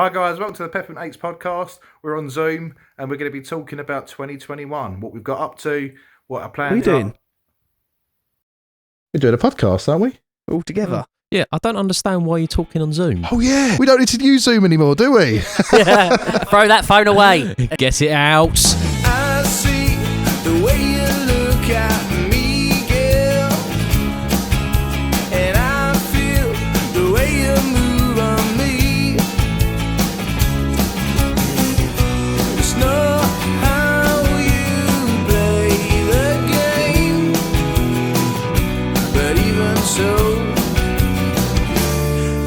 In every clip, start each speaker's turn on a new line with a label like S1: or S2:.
S1: Hi guys, welcome to the Peppermint Apes podcast. We're on Zoom and we're going to be talking about 2021, what we've got up to, what our plans are.
S2: What are we doing?
S1: We're doing a podcast, aren't we?
S2: All together.
S3: Yeah, I don't understand why you're talking on Zoom.
S1: Oh yeah, we don't need to use Zoom anymore, do we?
S4: Throw that phone away.
S3: Get it out.
S5: I see the way you look at me, girl, and I feel the way you move on me. Just know how you play the game, but even so,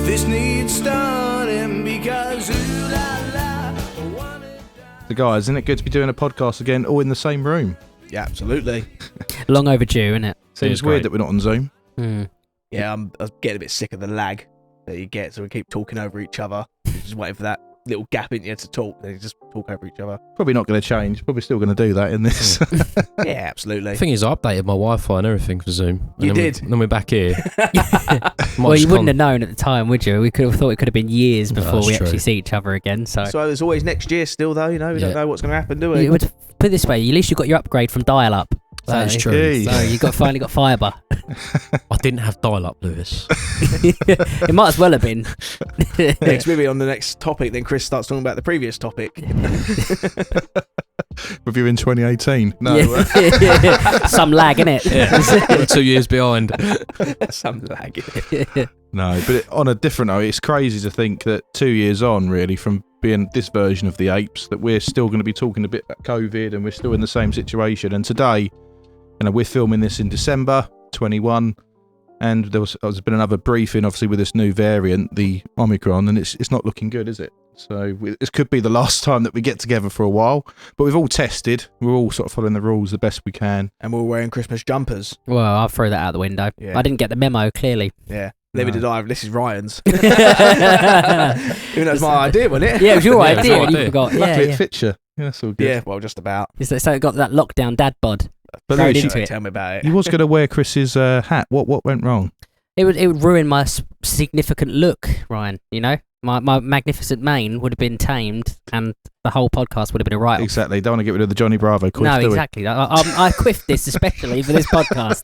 S5: this needs starting because ooh la la.
S1: So guys, isn't it good to be doing a podcast again, all in the same room?
S2: Yeah, absolutely.
S4: Long overdue, isn't it?
S1: Seems
S3: is
S1: weird
S3: great.
S1: that we're not on Zoom.
S2: Yeah, I'm getting a bit sick of the lag that you get, so we keep talking over each other. Just waiting for that little gap in you to talk. Then you just talk over each other.
S1: Probably not going to change. Probably still going to do that in this.
S2: Yeah, absolutely.
S3: The thing is, I updated my Wi-Fi and everything for Zoom.
S2: You
S3: And
S2: did?
S3: Then we're back here.
S4: Well, you wouldn't have known at the time, would you? We could have thought it could have been years before
S3: that's
S4: we
S3: true.
S4: actually see each other again. So,
S2: So there's always next year still, though. You know, we don't
S3: Yeah.
S2: know what's going to happen, do we?
S4: you would put it this way: at least you got your upgrade from dial-up.
S3: That is
S4: So-
S3: true.
S1: Hey.
S4: So you finally got fibre.
S3: I didn't have dial-up, Lewis.
S4: It might as well have been.
S2: Next, maybe on the next topic, then Chris starts talking about the previous topic.
S1: Reviewing 2018. No.
S4: Yeah. Some lag, innit?
S3: We're 2 years behind.
S2: Some lag.
S1: No, but on a different note, it's crazy to think that 2 years on, really, from being this version of the Apes, that we're still going to be talking a bit about COVID and we're still in the same situation. And today, we're filming this in December 21, and there's been another briefing, obviously, with this new variant, the Omicron, and it's not looking good, is it? So this could be the last time that we get together for a while. But we've all tested. We're all sort of following the rules the best we can.
S2: And we're wearing Christmas jumpers.
S4: Well, I'll throw that out the window.
S2: Yeah.
S4: I didn't get the memo, clearly.
S2: Yeah. Never
S1: No.
S2: did I. This is Ryan's.
S4: Yeah,
S2: Even though it's my idea, wasn't it?
S4: it was your
S3: Yeah, it was
S4: idea
S3: your
S4: and you
S3: idea.
S4: forgot. Yeah,
S1: Luckily,
S4: yeah.
S1: it fits you. Yeah, that's all good.
S2: Yeah, well, just about.
S4: So it got that lockdown dad bod.
S1: But
S4: Thrown
S1: Lewis,
S4: into
S1: you,
S4: it.
S2: Tell me about it.
S1: you was going to wear Chris's hat. What went wrong?
S4: It would ruin my significant look, Ryan. You know, my magnificent mane would have been tamed, and the whole podcast would have been a write-off.
S1: Exactly. Don't want to get rid of the Johnny Bravo quiff,
S4: No,
S1: do we?
S4: exactly. I quiffed this especially for this podcast,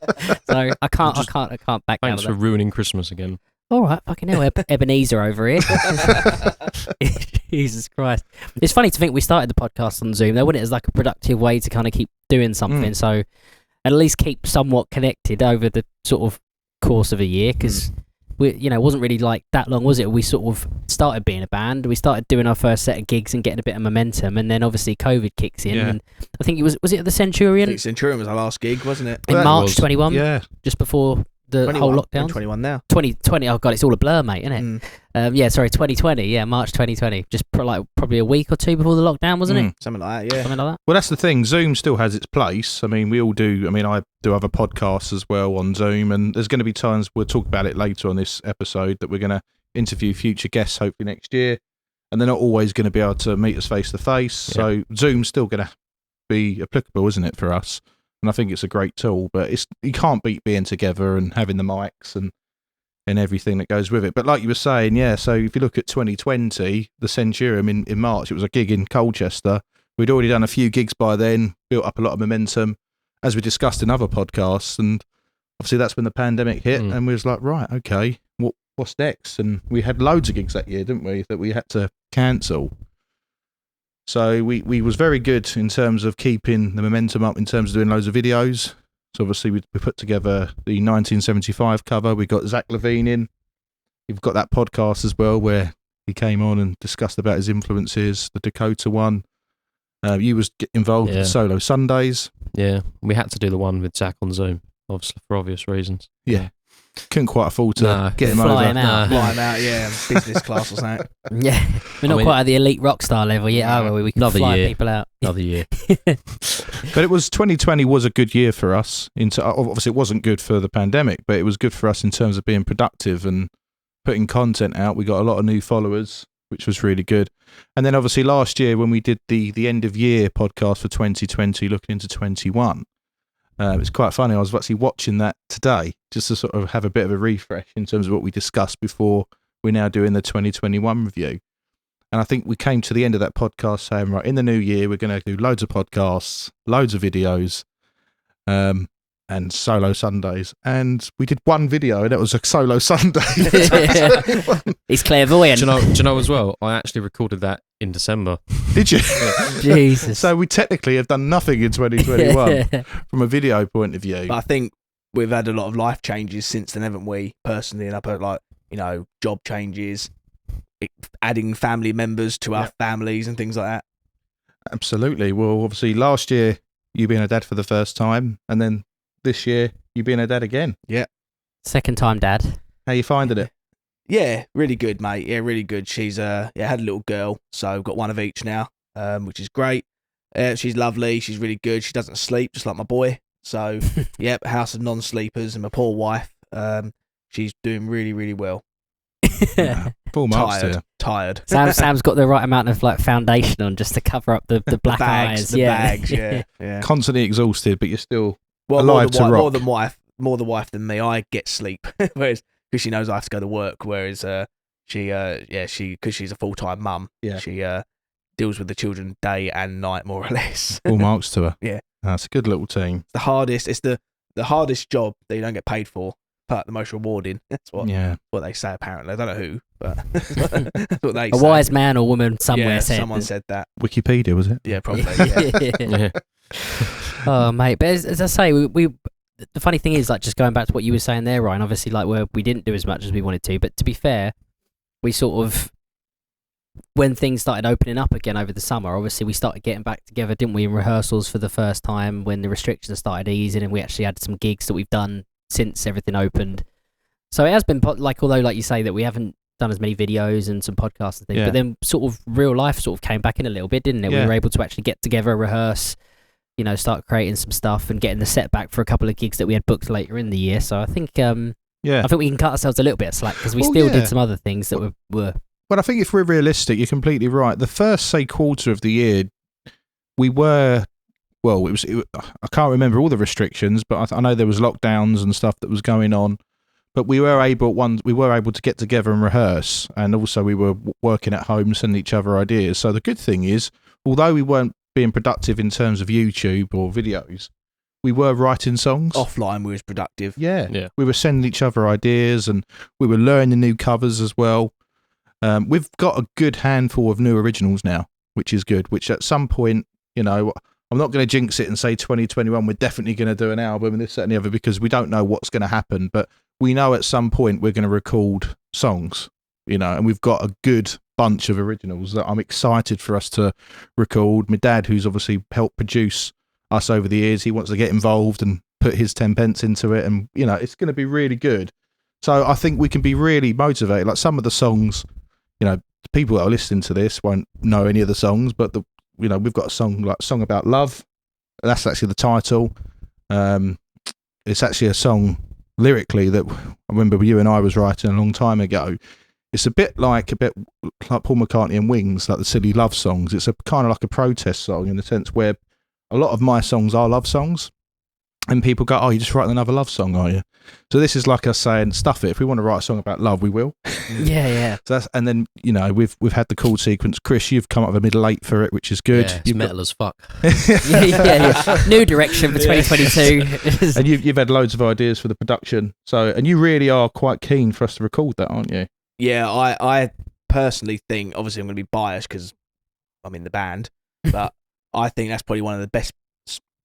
S4: so I can't back down.
S3: Thanks for ruining Christmas again.
S4: All right, fucking hell, Ebenezer over here. Jesus Christ! It's funny to think we started the podcast on Zoom. Though, wasn't it, as like a productive way to kind of keep doing something, so at least keep somewhat connected over the sort of course of a year, because we, it wasn't really like that long, was it? We sort of started being a band. We started doing our first set of gigs and getting a bit of momentum, and then obviously COVID kicks in.
S1: Yeah.
S4: And I think it was it at the
S2: I
S4: Centurion
S2: think Centurion was our last gig, wasn't it?
S4: in
S1: That
S4: March
S3: was.
S4: 21,
S1: Yeah.
S4: just before the
S2: 21.
S4: whole
S2: We're
S4: lockdown.
S2: 21 now.
S4: 2020. Oh god, it's all a blur, mate, isn't it?
S2: Mm.
S4: Sorry, 2020. Yeah, March 2020. Just probably a week or two before the lockdown, wasn't it?
S2: Something like that, yeah.
S4: Something like that.
S1: Well, that's the thing. Zoom still has its place. I mean, we all do. I mean, I do other podcasts as well on Zoom, and there's going to be times, we'll talk about it later on this episode, that we're going to interview future guests hopefully next year, and they're not always going to be able to meet us face to face.
S3: Yeah.
S1: So Zoom's still going to be applicable, isn't it, for us? And I think it's a great tool, but you can't beat being together and having the mics and everything that goes with it. But like you were saying, yeah, so if you look at 2020, the Centurion in March, it was a gig in Colchester. We'd already done a few gigs by then, built up a lot of momentum, as we discussed in other podcasts, and obviously that's when the pandemic hit, and we was like, right, okay, what's next? And we had loads of gigs that year, didn't we, that we had to cancel. So we was very good in terms of keeping the momentum up, in terms of doing loads of videos. So obviously we put together the 1975 cover. We got Zach Levine in. We've got that podcast as well where he came on and discussed about his influences. The Dakota one. You was involved with Solo Sundays.
S3: Yeah, we had to do the one with Zach on Zoom, obviously for obvious reasons.
S1: Yeah. Couldn't quite afford to get him
S4: Fly
S1: over.
S4: him out.
S2: Fly him out, yeah. Business class or something.
S4: Yeah, we're not quite at the elite rock star level yet, are we? We can
S3: Another
S4: fly
S3: year.
S4: people out.
S3: Another year.
S1: But it was 2020 was a good year for us. Obviously, it wasn't good for the pandemic, but it was good for us in terms of being productive and putting content out. We got a lot of new followers, which was really good. And then obviously last year when we did the end of year podcast for 2020, looking into 21, it's quite funny. I was actually watching that today just to sort of have a bit of a refresh in terms of what we discussed before we're now doing the 2021 review. And I think we came to the end of that podcast saying, right, in the new year, we're going to do loads of podcasts, loads of videos, and solo Sundays. And we did one video, and it was a solo Sunday.
S4: He's clairvoyant.
S3: Do you know as well? I actually recorded that in December.
S1: Did you?
S4: Jesus.
S1: So we technically have done nothing in 2021 from a video point of view.
S2: But I think we've had a lot of life changes since then, haven't we? Personally, and I've had like, you know, job changes, adding family members to our families and things like that.
S1: Absolutely. Well, obviously, last year you being a dad for the first time, and then this year you being a dad again.
S2: Yeah.
S4: Second time dad.
S1: How you finding it?
S2: Yeah, really good, mate. Yeah, really good. She's had a little girl, so I've got one of each now, which is great. She's lovely. She's really good. She doesn't sleep, just like my boy. So, yep, house of non-sleepers, and my poor wife. She's doing really, really well.
S1: Full marks here.
S2: Tired.
S4: Sam's got the right amount of like foundation on just to cover up the black
S2: bags,
S4: eyes.
S2: the bags, yeah.
S1: Constantly exhausted, but you're still
S2: Well,
S1: alive to rock.
S2: more the wife than me. I get sleep, whereas because she knows I have to go to work. Whereas she because she's a full-time mum.
S1: Yeah.
S2: She deals with the children day and night, more or less.
S1: Full marks to her.
S2: Yeah.
S1: That's a good little team.
S2: It's the hardest. It's the hardest job that you don't get paid for, but the most rewarding. That's what they say. Apparently, I don't know who, but that's what they say.
S4: A wise man or woman somewhere said.
S2: Someone said that.
S1: Wikipedia, was it?
S2: Yeah, probably. Yeah.
S4: Oh, mate. But as I say, we the funny thing is, like, just going back to what you were saying there, Ryan. Obviously, like, we didn't do as much as we wanted to, but to be fair, we sort of, when things started opening up again over the summer, obviously we started getting back together, didn't we, in rehearsals for the first time when the restrictions started easing, and we actually had some gigs that we've done since everything opened. So it has been like, although like you say that we haven't done as many videos and some podcasts and things, but then sort of real life sort of came back in a little bit, didn't it?
S1: Yeah.
S4: We were able to actually get together, rehearse, you know, start creating some stuff and getting the set back for a couple of gigs that we had booked later in the year. So I think I think we can cut ourselves a little bit of slack because we still did some other things that were.
S1: Well, I think if we're realistic, you're completely right. The first, say, quarter of the year, we were, well, I can't remember all the restrictions, but I know there was lockdowns and stuff that was going on. But we were able to get together and rehearse, and also we were working at home, sending each other ideas. So the good thing is, although we weren't being productive in terms of YouTube or videos, we were writing songs.
S2: Offline, we was productive.
S1: Yeah. We were sending each other ideas, and we were learning new covers as well. We've got a good handful of new originals now, which is good, which at some point, you know, I'm not going to jinx it and say 2021, we're definitely going to do an album and this, that and the other, because we don't know what's going to happen, but we know at some point we're going to record songs, you know, and we've got a good bunch of originals that I'm excited for us to record. My dad, who's obviously helped produce us over the years, he wants to get involved and put his 10 pence into it, and, you know, it's going to be really good. So I think we can be really motivated. Like some of the songs, you know, the people that are listening to this won't know any of the songs, but we've got a song about love. That's actually the title. It's actually a song lyrically that I remember you and I was writing a long time ago. It's a bit like Paul McCartney and Wings, like the silly love songs. It's a kind of like a protest song in the sense where a lot of my songs are love songs, and people go, "Oh, you're just writing another love song, are you?" So this is like us saying, "Stuff it. If we want to write a song about love, we will."
S4: Yeah.
S1: So and then, you know, we've had the chord sequence. Chris, you've come up with a middle eight for it, which is good.
S3: Yeah, it's metal as fuck.
S4: yeah. New direction for 2022.
S1: And you've had loads of ideas for the production. So, and you really are quite keen for us to record that, aren't you?
S2: Yeah, I personally think, obviously I'm going to be biased because I'm in the band, but I think that's probably one of the best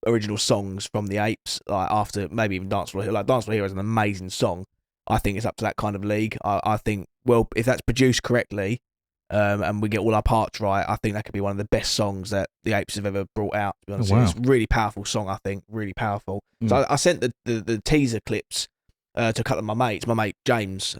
S2: original songs from the Apes, like after maybe even Dance Floor Hero. Like Dance Floor Hero is an amazing song. I think it's up to that kind of league. I think, well, if that's produced correctly, and we get all our parts right, I think that could be one of the best songs that the Apes have ever brought out, to be honest.
S1: Oh, wow.
S2: It's a really powerful song, I think, really powerful. So I sent the teaser clips to a couple of my mates. My mate James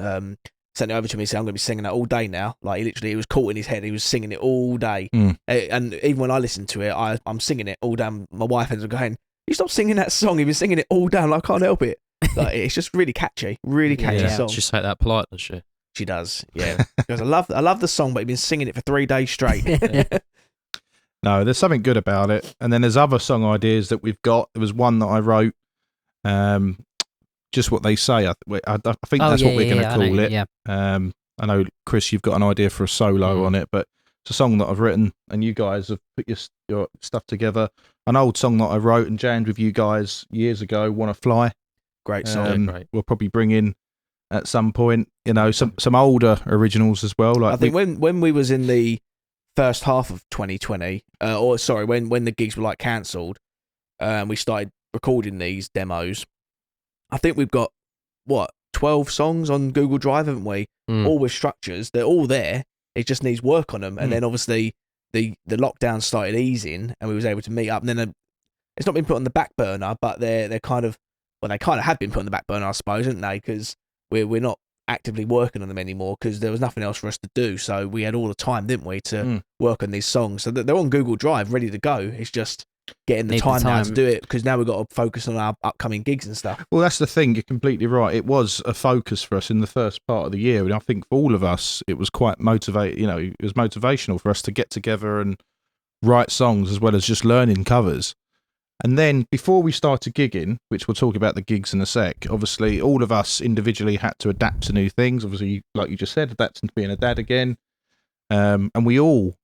S2: sent it over to me, said I'm going to be singing that all day now. Like, he was caught in his head. He was singing it all day. And even when I listen to it, I'm singing it all day. My wife ends up going, "You stop singing that song. You've been singing it all day." I can't help it. Like, it's just really catchy song.
S3: She say that polite, does she?
S2: She does, yeah. Because I love the song, but you've been singing it for 3 days straight.
S1: No, there's something good about it. And then there's other song ideas that we've got. There was one that I wrote, Just What They Say. I think that's what we're going to call it.
S4: Yeah.
S1: I know, Chris, you've got an idea for a solo on it, but It's a song that I've written, and you guys have put your stuff together. An old song that I wrote and jammed with you guys years ago, "Wanna Fly."
S2: Great song.
S3: Great.
S1: We'll probably bring in at some point, some older originals as well. Like
S2: I think when we was in the first half of 2020, when the gigs were like cancelled, we started recording these demos. I think we've got 12 songs on Google Drive, haven't we? All with structures. They're all there. It just needs work on them. And then obviously the lockdown started easing, and we was able to meet up. And then it's not been put on the back burner, but they kind of have been put on the back burner, I suppose, haven't they? Because we're not actively working on them anymore because there was nothing else for us to do. So we had all the time, didn't we, to work on these songs. So they're on Google Drive, ready to go. It's just getting the time now to do it, because now we've got to focus on our upcoming gigs and stuff.
S1: Well, that's the thing. You're completely right. It was a focus for us in the first part of the year, and I think for all of us, it was quite it was motivational for us to get together and write songs as well as just learning covers. And then before we started gigging, which we'll talk about the gigs in a sec, obviously all of us individually had to adapt to new things. Obviously, like you just said, adapting to being a dad again, and we all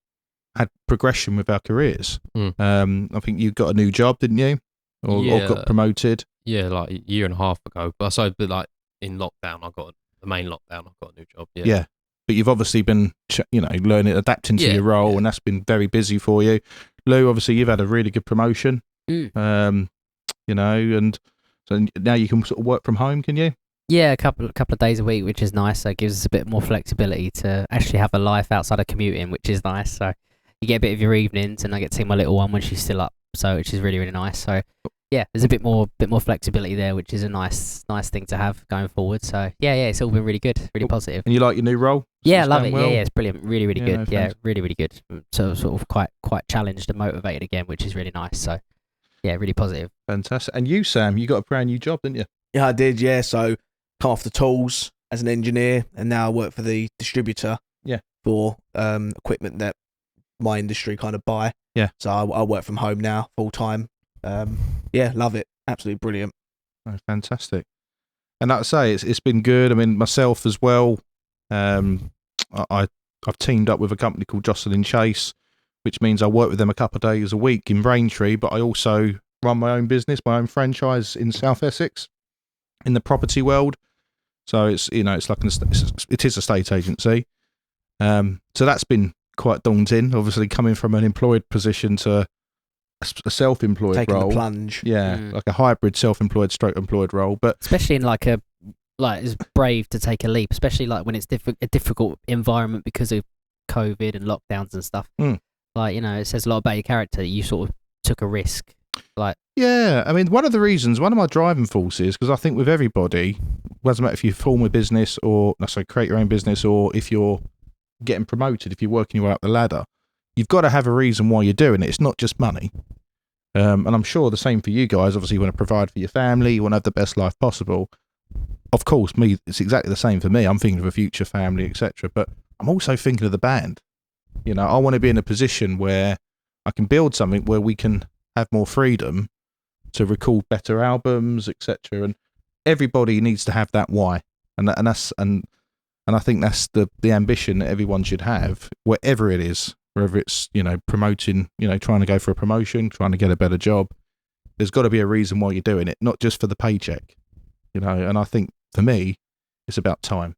S1: had progression with our careers. I think you got a new job, didn't you? Or got promoted?
S3: Yeah, like a year and a half ago. But like in lockdown, the main lockdown, I got a new job.
S1: Yeah. But you've obviously been, learning, adapting to your role, and that's been very busy for you. Lou, obviously, you've had a really good promotion. And so now you can sort of work from home, can you?
S4: Yeah, a couple of days a week, which is nice. So it gives us a bit more flexibility to actually have a life outside of commuting, which is nice. So you get a bit of your evenings, and I get to see my little one when she's still up, so which is really, really nice. So yeah, there's a bit more flexibility there, which is a nice thing to have going forward. So yeah, it's all been really good, really positive.
S1: And you like your new role?
S4: Yeah, I love it. Well? Yeah, it's brilliant, really, really good.
S1: No,
S4: yeah, really, really good. So sort of quite challenged and motivated again, which is really nice. So yeah, really positive.
S1: Fantastic. And you, Sam, you got a brand new job, didn't you?
S2: Yeah, I did. Yeah, so come off the tools as an engineer, and now I work for the distributor.
S1: Yeah.
S2: For equipment that my industry kind of buy.
S1: Yeah.
S2: So I work from home now, full time. Yeah, love it. Absolutely brilliant.
S1: Oh, fantastic. And like I say, it's been good. I mean, myself as well. I've teamed up with a company called Jocelyn Chase, which means I work with them a couple of days a week in Braintree, but I also run my own business, my own franchise in South Essex, in the property world. So it's like it is a estate agency. So that's been quite daunting, obviously coming from an employed position to a self-employed
S2: Taking
S1: role.
S2: the plunge.
S1: Yeah, like a hybrid self-employed stroke employed role. But
S4: especially in it's brave to take a leap, especially like when it's a difficult environment because of COVID and lockdowns and stuff. It says a lot about your character that you sort of took a risk.
S1: Yeah, I mean, one of my driving forces, because I think with everybody, doesn't matter if you form a business or create your own business, or if you're getting promoted, if you're working your way up the ladder, you've got to have a reason why you're doing it. It's not just money. And I'm sure the same for you guys. Obviously, you want to provide for your family, you want to have the best life possible. Of course, it's exactly the same for me. I'm thinking of a future family, etc. But I'm also thinking of the band. I want to be in a position where I can build something where we can have more freedom to record better albums, etc. And everybody needs to have that why, and I think that's the ambition that everyone should have, wherever it is, whether it's promoting, trying to go for a promotion, trying to get a better job. There's got to be a reason why you're doing it, not just for the paycheck, And I think for me, it's about time,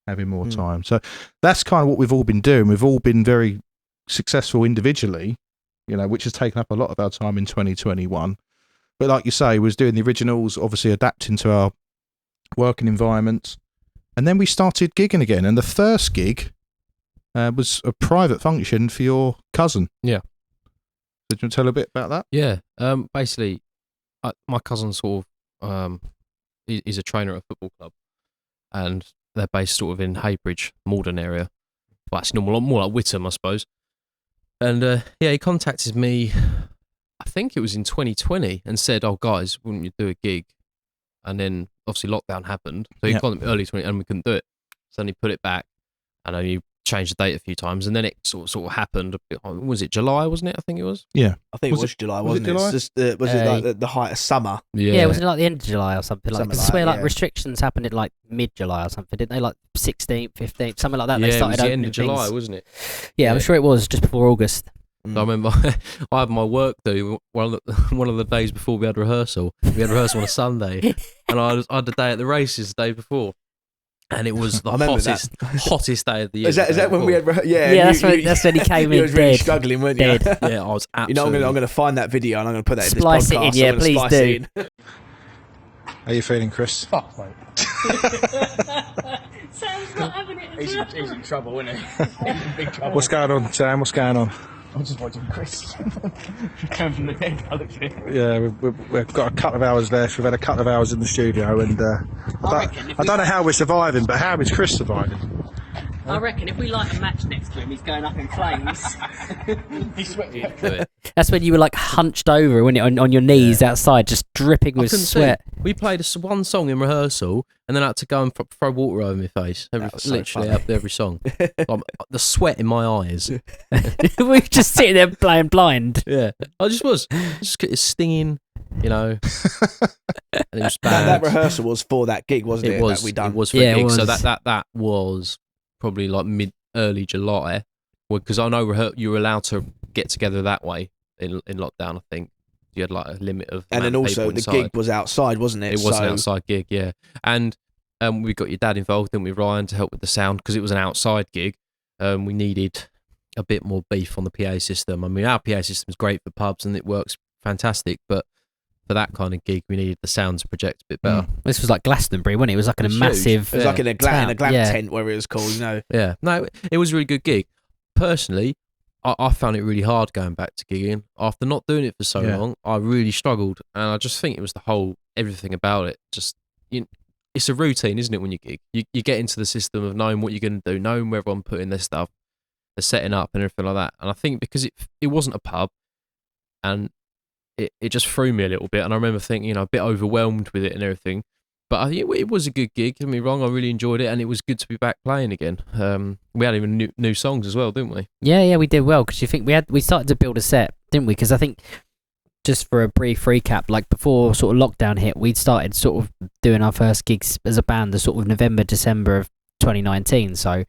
S1: having more time. So that's kind of what we've all been doing. We've all been very successful individually, which has taken up a lot of our time in 2021. But like you say, we was doing the originals, obviously adapting to our working environments. And then we started gigging again. And the first gig was a private function for your cousin.
S3: Yeah.
S1: Did you want to tell a bit about that?
S3: Yeah. Basically, my cousin he's a trainer at a football club. And they're based sort of in Heybridge, Malden area. Well, actually, more like Witham, I suppose. And he contacted me, I think it was in 2020, and said, "Oh, guys, wouldn't you do a gig?" And then obviously lockdown happened, so he contacted me early 2020, and we couldn't do it. So then he put it back, and only changed the date a few times, and then it sort of happened. Was it July? Wasn't it? I think it was.
S1: Yeah.
S2: I think it was July, wasn't it?
S1: July?
S2: It's just, was it like the height of summer?
S4: Yeah, was it like the end of July or something? Like,
S2: Something
S4: I
S2: like
S4: swear,
S2: that,
S4: like
S2: yeah.
S4: restrictions happened in like mid-July or something, didn't they? Like 16th, 15th, something like that.
S3: Yeah,
S4: They
S3: it
S4: started
S3: was the
S4: opening
S3: end of July,
S4: things.
S3: wasn't it?
S4: Yeah, I'm sure it was just before August.
S3: I remember I had my work do one of the days before we had rehearsal. We had rehearsal on a Sunday, and I had the day at the races the day before, and it was the
S2: I remember
S3: hottest day of the year.
S2: Is that when we had?
S4: Yeah, that's when he came
S2: you
S4: in
S2: was really
S4: dead.
S2: struggling, weren't you?
S4: Dead.
S3: Yeah, I was
S2: You know,
S3: absolutely.
S2: I'm going to find that video and I'm going to put that
S4: Splice it
S2: in
S4: in,
S2: this podcast.
S4: yeah,
S2: I'm gonna
S4: please
S2: splice
S4: do.
S2: it in.
S1: How you feeling, Chris?
S6: Fuck, mate.
S7: Sam's not having it.
S6: He's in trouble, isn't he? He's in big trouble.
S1: What's going on, Sam? What's going on?
S6: I'm just watching Chris. Come from the dead, I look at it.
S1: Yeah, we've got a couple of hours left. We've had a couple of hours in the studio, and I don't know how we're surviving, but how is Chris surviving?
S7: I reckon if we light a match next to him, he's going up in flames.
S6: He's sweating.
S3: Do it.
S4: That's when you were like hunched over, when on your knees outside, just dripping
S3: I
S4: with
S3: couldn't
S4: sweat.
S3: see. We played one song in rehearsal, and then I had to go and throw water over my face.
S2: That was so
S3: Literally
S2: funny.
S3: every song. The sweat in my eyes.
S4: We were just sitting there playing blind.
S3: Yeah, I just was. It's stinging, you know. And it was bad.
S2: That rehearsal was for that gig, wasn't it?
S3: It was.
S2: That we done.
S3: It was for
S4: Yeah,
S3: a
S4: it
S3: gig. So
S4: was.
S3: that was probably like early July, because I know you were allowed to get together that way in lockdown. I think you had like a limit of.
S2: And then
S3: amount of
S2: also
S3: people
S2: the
S3: inside.
S2: gig was outside, wasn't it?
S3: It was an
S2: So-
S3: outside gig, yeah. And we got your dad involved, didn't we, Ryan, to help with the sound, because it was an outside gig. We needed a bit more beef on the PA system. I mean, our PA system is great for pubs and it works fantastic, but for that kind of gig, we needed the sound to project a bit better.
S4: This was like Glastonbury, wasn't it? It was like
S3: It was
S4: a
S3: huge.
S4: massive.
S2: It was like in a glam
S4: yeah.
S2: tent, where it was called, you know.
S3: Yeah, no, it was a really good gig. Personally, I found it really hard going back to gigging. After not doing it for so
S1: Yeah.
S3: long, I really struggled, and I just think it was everything about it. Just it's a routine, isn't it? When you gig, you get into the system of knowing what you're going to do, knowing where everyone put in their stuff, they're setting up and everything like that. And I think because it wasn't a pub, and it just threw me a little bit. And I remember thinking, a bit overwhelmed with it and everything. But I think it was a good gig. Don't get me wrong, I really enjoyed it, and it was good to be back playing again. We had even new songs as well, didn't we?
S4: Yeah, we did well, because you think we started to build a set, didn't we? Because I think, just for a brief recap, like before sort of lockdown hit, we'd started sort of doing our first gigs as a band the sort of November, December of 2019. So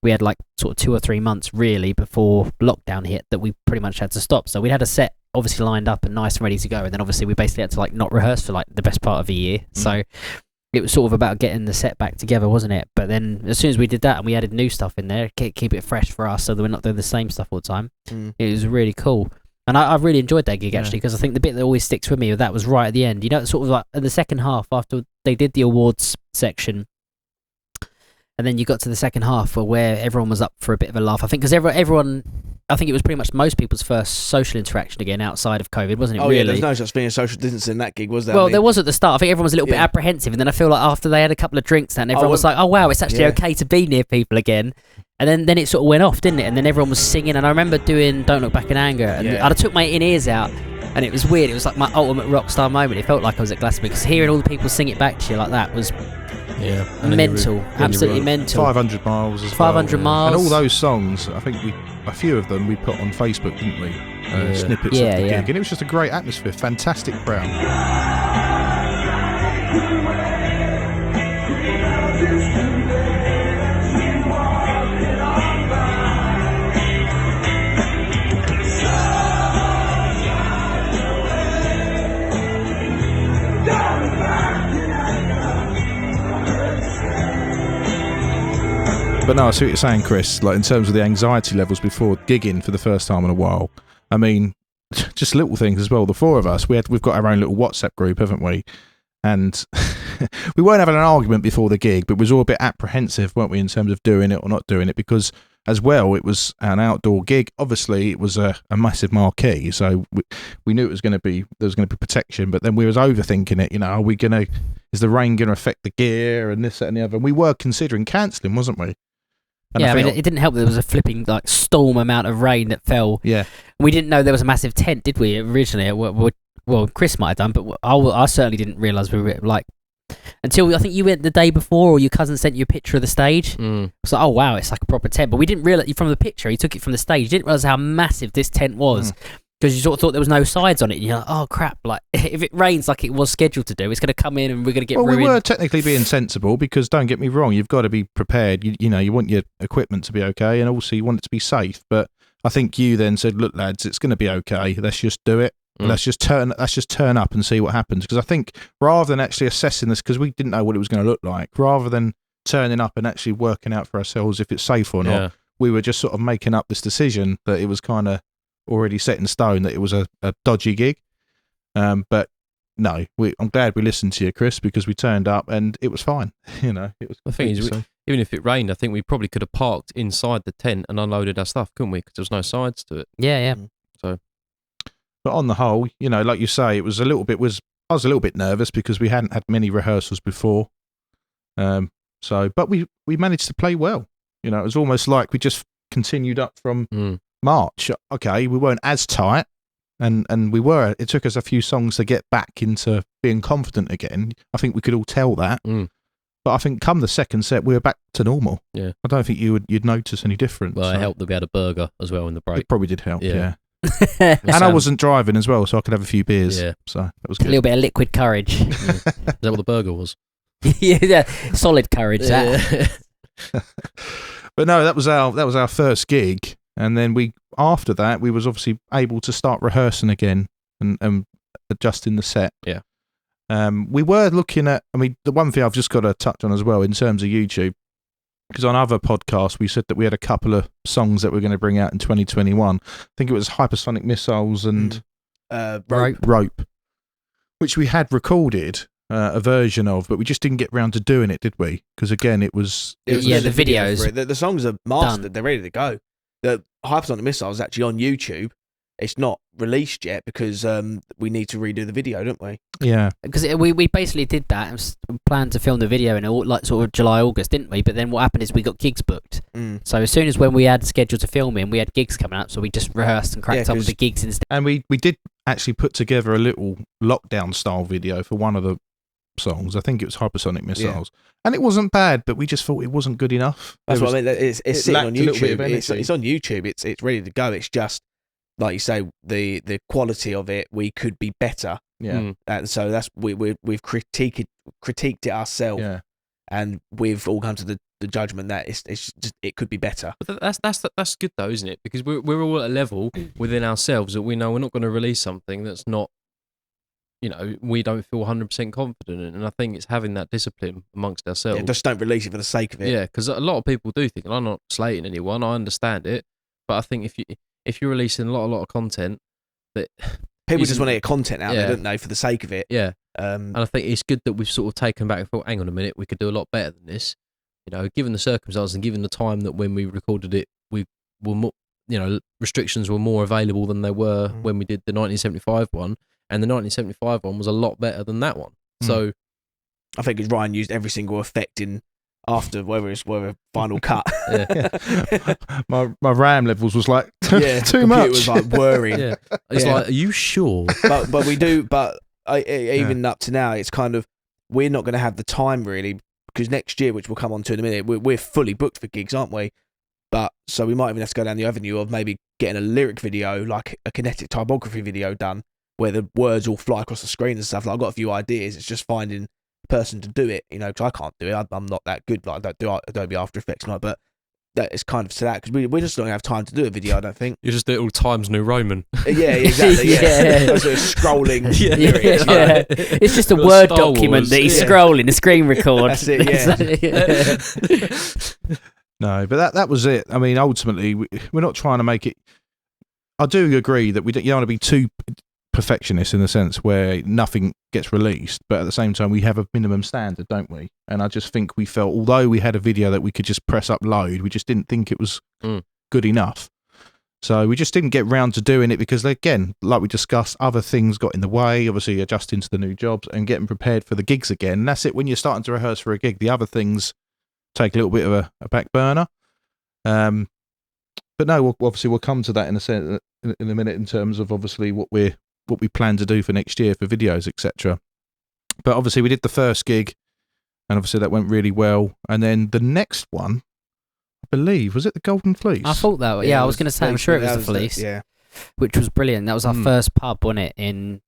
S4: we had like sort of 2 or 3 months really before lockdown hit that we pretty much had to stop. So we'd had a set obviously lined up and nice and ready to go, and then obviously we basically had to like not rehearse for like the best part of a year. So it was sort of about getting the set back together, wasn't it? But then as soon as we did that and we added new stuff in there, keep it fresh for us so that we're not doing the same stuff all the time, it was really cool. And I really enjoyed that gig actually, because I think the bit that always sticks with me with that was right at the end. Sort of like in the second half, after they did the awards section, and then you got to the second half where everyone was up for a bit of a laugh. I think because everyone, I think it was pretty much most people's first social interaction again outside of COVID, wasn't it?
S2: Oh
S4: really?
S2: yeah, there's no such thing as social distancing in that gig, was there?
S4: Well,
S2: I mean,
S4: there was at the start. I think everyone was a little bit
S2: Yeah.
S4: apprehensive, and then I feel like after they had a couple of drinks, and everyone was like, "Oh wow, it's actually
S2: Yeah.
S4: okay to be near people again." And then it sort of went off, didn't it? And then everyone was singing, and I remember doing "Don't Look Back in Anger," and
S2: Yeah.
S4: I took my in-ears out, and it was weird. It was like my ultimate rock star moment. It felt like I was at Glastonbury, because hearing all the people sing it back to you like that was
S3: Yeah,
S4: mental, absolutely mental.
S1: 500 miles as
S4: 500
S1: well.
S4: miles.
S1: And all those songs, I think a few of them we put on Facebook, didn't we? Snippets
S4: Yeah,
S1: of the
S4: yeah.
S1: gig. And it was just a great atmosphere, fantastic crowd. But no, I see what you're saying, Chris. Like in terms of the anxiety levels before gigging for the first time in a while. I mean, just little things as well. The four of us, we've got our own little WhatsApp group, haven't we? And we weren't having an argument before the gig, but we was all a bit apprehensive, weren't we, in terms of doing it or not doing it, because as well, it was an outdoor gig. Obviously, it was a massive marquee, so we knew there was going to be protection. But then we was overthinking it. Is the rain going to affect the gear and this, that, and the other? And we were considering cancelling, wasn't we? And
S4: Yeah, I mean,
S1: think-
S4: it didn't help that there was a flipping like storm amount of rain that fell.
S1: yeah.
S4: We didn't know there was a massive tent, did we? Originally, well, Chris might have done, but I certainly didn't realise we were like until I think you went the day before, or your cousin sent you a picture of the stage.
S3: Mm.
S4: It's like, oh wow, it's like a proper tent. But we didn't realize from the picture. He took it from the stage. You didn't realize how massive this tent was. Because you sort of thought there was no sides on it. And you're like, oh crap! Like if it rains like it was scheduled to do, it's going to come in and we're going to get ruined.
S1: We were technically being sensible because don't get me wrong, you've got to be prepared. You know, you want your equipment to be okay, and also you want it to be safe. But I think you then said, look, lads, it's going to be okay. Let's just do it. Let's just turn up and see what happens. Because I think rather than actually assessing this, because we didn't know what it was going to look like, rather than turning up and actually working out for ourselves if it's safe or not, we were just sort of making up this decision that it was kind of already set in stone that it was a dodgy gig. But no, I'm glad we listened to you, Chris, because we turned up and it was fine. You know, it was.
S3: The thing is, even if it rained, I think we probably could have parked inside the tent and unloaded our stuff, couldn't we? Because there was no sides to it.
S4: Yeah.
S3: So,
S1: but on the whole, you know, like you say, I was a little bit nervous because we hadn't had many rehearsals before. But we managed to play well. You know, it was almost like we just continued up from March. Okay, we weren't as tight, and we were. It took us a few songs to get back into being confident again. I think we could all tell that. But I think come the second set, we were back to normal. Yeah, I don't think you'd notice any difference.
S3: Well, it helped that we had a burger as well in the break.
S1: It probably did help. Yeah. And I wasn't driving as well, so I could have a few beers. Yeah, so that was good.
S4: A little bit of liquid courage.
S3: Is that what the burger was?
S4: Yeah, solid courage. That.
S1: But no, that was our first gig, and then after that we was obviously able to start rehearsing again and adjusting the set.
S3: Yeah.
S1: We were looking at. I mean, the one thing I've just got to touch on as well in terms of YouTube, because on other podcasts we said that we had a couple of songs that we're going to bring out in 2021. I think it was Hypersonic Missiles and Rope, which we had recorded a version of, but we just didn't get round to doing it, did we? Because again, it was
S4: the videos.
S2: The songs are mastered;
S4: done.
S2: They're ready to go. The Hypersonic Missile is actually on YouTube. It's not released yet because we need to redo the video, don't we?
S1: Yeah,
S4: because we basically did that and planned to film the video in like sort of July, August, didn't we? But then what happened is we got gigs booked. So as soon as when we had scheduled to film in, we had gigs coming up, so we just rehearsed and cracked on with the gigs instead.
S1: And we did actually put together a little lockdown style video for one of the songs. I think it was Hypersonic Missiles, and it wasn't bad, but we just thought it wasn't good enough.
S2: That's what I mean. It's sitting on YouTube. It's on YouTube. It's ready to go. It's just like you say, the quality of it. We could be better.
S1: Yeah,
S2: and so that's we've critiqued it ourselves.
S1: Yeah,
S2: and we've all come to the judgment that it's just it could be better.
S3: But that's good though, isn't it? Because we're all at a level within ourselves that we know we're not going to release something that's not. You know, we don't feel 100% confident in, and I think it's having that discipline amongst ourselves.
S2: Yeah, just don't release it for the sake of it.
S3: Yeah, because a lot of people do think, and I'm not slating anyone, I understand it, but I think if you're releasing a lot of content, that
S2: people just want to get content out there, don't they, for the sake of it?
S3: Yeah, and I think it's good that we've sort of taken back and thought, hang on a minute, we could do a lot better than this. You know, given the circumstances and given the time that when we recorded it, we were more, you know, restrictions were more available than they were when we did the 1975 one. And the 1975 one was a lot better than that one. So
S2: I think Ryan used every single effect in after whether final cut.
S1: my RAM levels was like too much.
S2: It was like whirring.
S3: It's like, are you sure?
S2: But we do. But even up to now, it's kind of we're not going to have the time really because next year, which we'll come on to in a minute, we're fully booked for gigs, aren't we? But so we might even have to go down the avenue of maybe getting a lyric video, like a kinetic typography video done. Where the words all fly across the screen and stuff. Like, I've got a few ideas. It's just finding a person to do it, you know, because I can't do it. I'm not that good. Like, I don't do Adobe After Effects, but that is kind of to that because we're just not going to have time to do a video, I don't think.
S3: You just do it all Times New Roman.
S2: Yeah, exactly. Yeah. Sort of scrolling lyrics.
S4: Yeah. It's just a Word document that he's scrolling, a screen record.
S2: That's it, yeah.
S1: No, but that was it. I mean, ultimately, we're not trying to make it. I do agree that you don't want to be too perfectionist in the sense where nothing gets released, but at the same time we have a minimum standard, don't we? And I just think we felt, although we had a video that we could just press upload, we just didn't think it was good enough. So we just didn't get round to doing it because, again, like we discussed, other things got in the way, obviously adjusting to the new jobs and getting prepared for the gigs again. And that's it. When you're starting to rehearse for a gig, the other things take a little bit of a back burner. But no, we'll come to that in a minute in terms of obviously what we plan to do for next year for videos, etc. But obviously we did the first gig, and obviously that went really well. And then the next one, I believe, was it the Golden Fleece?
S4: I thought that. Yeah, I was going to say, I'm sure it was the Fleece,
S2: Yeah.
S4: which was brilliant. That was our first pub, wasn't it?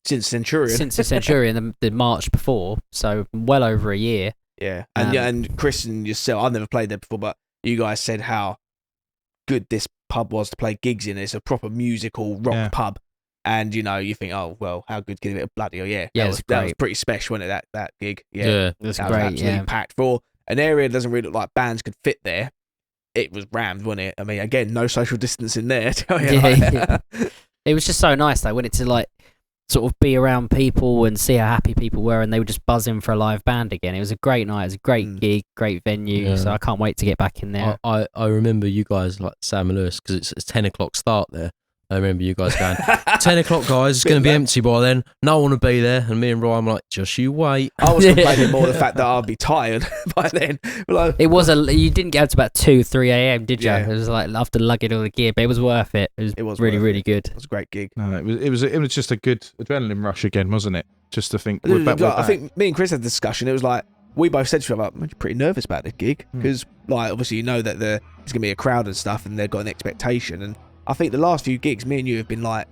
S2: Since Centurion.
S4: Since the Centurion, the March before, so well over a year.
S2: Yeah. And Chris and yourself, I've never played there before, but you guys said how good this pub was to play gigs in. It's a proper musical rock pub. And, you think, oh, well, how good can it be? Bloody, that was pretty special, wasn't it, that gig? Yeah.
S4: It was
S2: That
S4: great,
S2: was absolutely packed. For an area that doesn't really look like bands could fit there, it was rammed, wasn't it? I mean, again, no social distancing there.
S4: It was just so nice, though, wasn't it, to, sort of be around people and see how happy people were, and they were just buzzing for a live band again. It was a great night. It was a great gig, great venue. So I can't wait to get back in there.
S3: I remember you guys, like Sam and Lewis, because it's 10 o'clock start there. I remember you guys going, 10 o'clock, guys, it's going to be empty by then. No one will be there. And me and Ryan were like, just you wait.
S2: I was complaining more the fact that I'd be tired by then.
S4: It was you didn't get up to about 2, 3 a.m., did you? It was like after lugging all the gear, but it was worth it. It was really, really good.
S2: It was a great gig.
S1: No, it was just a good adrenaline rush again, wasn't it? Just to think. We're back.
S2: I think me and Chris had a discussion. It was like, we both said to each other, you're pretty nervous about this gig. Because, obviously, you know that there's going to be a crowd and stuff, and they've got an expectation. And I think the last few gigs, me and you have been like,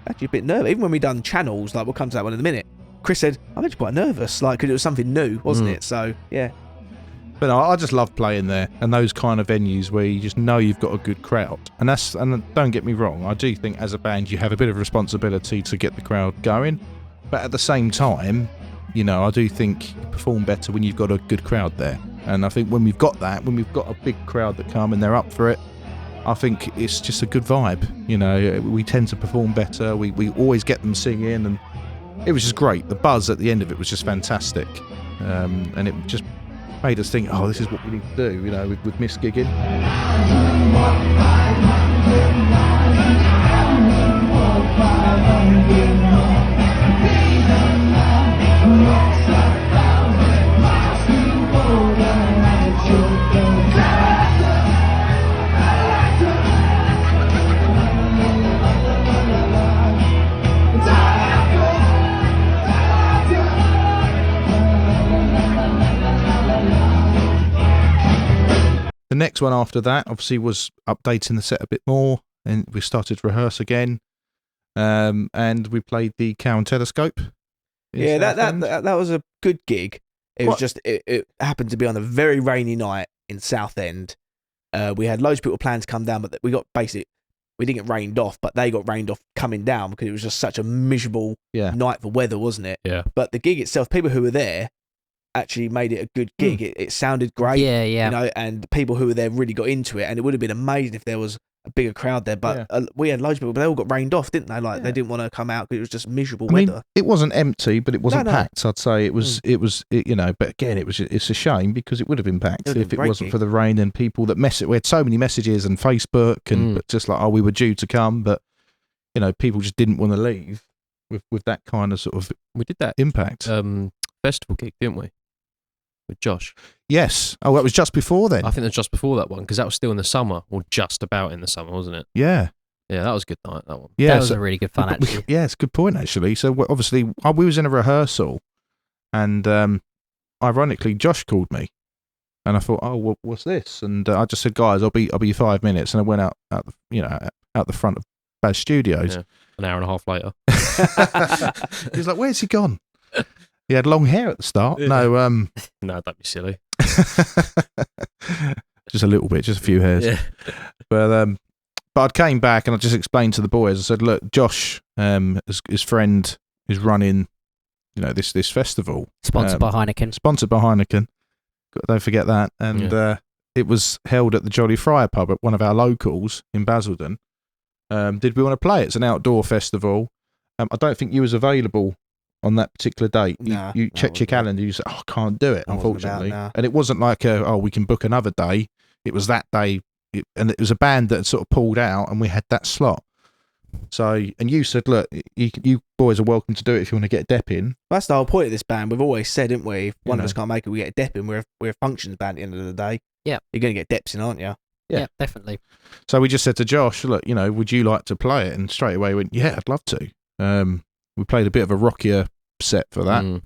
S2: actually a bit nervous. Even when we done channels, we'll come to that one in a minute. Chris said, I'm actually quite nervous, because it was something new, wasn't it? So, yeah.
S1: But no, I just love playing there, and those kind of venues where you just know you've got a good crowd. And don't get me wrong, I do think as a band you have a bit of responsibility to get the crowd going. But at the same time, I do think you perform better when you've got a good crowd there. And I think when we've got a big crowd that come and they're up for it, I think it's just a good vibe. We tend to perform better. We always get them singing, and it was just great. The buzz at the end of it was just fantastic, and it just made us think, oh, this is what we need to do. With Miss Gigging. The next one after that, obviously, was updating the set a bit more, and we started to rehearse again, and we played the Cow and Telescope.
S2: Yeah, that was a good gig. It was just it happened to be on a very rainy night in Southend. We had loads of people planning to come down, but we didn't get rained off, but they got rained off coming down because it was just such a miserable night for weather, wasn't it?
S3: Yeah.
S2: But the gig itself, people who were there actually made it a good gig. It sounded great.
S4: Yeah.
S2: And people who were there really got into it, and it would have been amazing if there was a bigger crowd there. But we had loads of people, but they all got rained off, didn't they? They didn't want to come out because it was just miserable weather.
S1: It wasn't empty, but it wasn't packed. I'd say it was. But again, it's a shame because it would have been packed if it wasn't for the rain and people that we had so many messages and Facebook and but just like, we were due to come, but people just didn't want to leave with that kind of sort of
S3: we did that
S1: impact.
S3: Festival gig, didn't we? With Josh.
S1: Yes. Oh, that was just before then.
S3: I think that was just before that one, because that was still in the summer, or just about in the summer, wasn't it?
S1: Yeah.
S3: Yeah, that was a good night, that one.
S1: Yeah,
S4: that was a really good fun, actually.
S1: Yeah, it's a good point, actually. So obviously, we was in a rehearsal, and ironically, Josh called me, and I thought, oh, what's this? And I just said, guys, I'll be 5 minutes, and I went out the front of Baz Studios.
S3: Yeah, an hour and a half later.
S1: He was like, where's he gone? He had long hair at the start.
S3: Yeah.
S1: No,
S3: don't be silly.
S1: Just a little bit, just a few hairs.
S3: Yeah.
S1: But I came back and I just explained to the boys. I said, look, Josh, his friend is running, this festival.
S4: Sponsored by Heineken.
S1: Sponsored by Heineken. Don't forget that. And it was held at the Jolly Friar pub at one of our locals in Basildon. Did we want to play? It's an outdoor festival. I don't think you was available on that particular date. You checked your calendar, you said, I can't do it, unfortunately. And it wasn't like we can book another day. It was that day, and it was a band that had sort of pulled out, and we had that slot. So, and you said, look, you boys are welcome to do it if you want to get a dep in.
S2: That's the whole point of this band. We've always said, haven't we, if one of us can't make it, we get a dep in. We're a functions band at the end of the day.
S4: Yeah.
S2: You're going to get deps in, aren't you?
S4: Yeah, definitely.
S1: So we just said to Josh, look, would you like to play it? And straight away he went, yeah, I'd love to. We played a bit of a rockier set for that.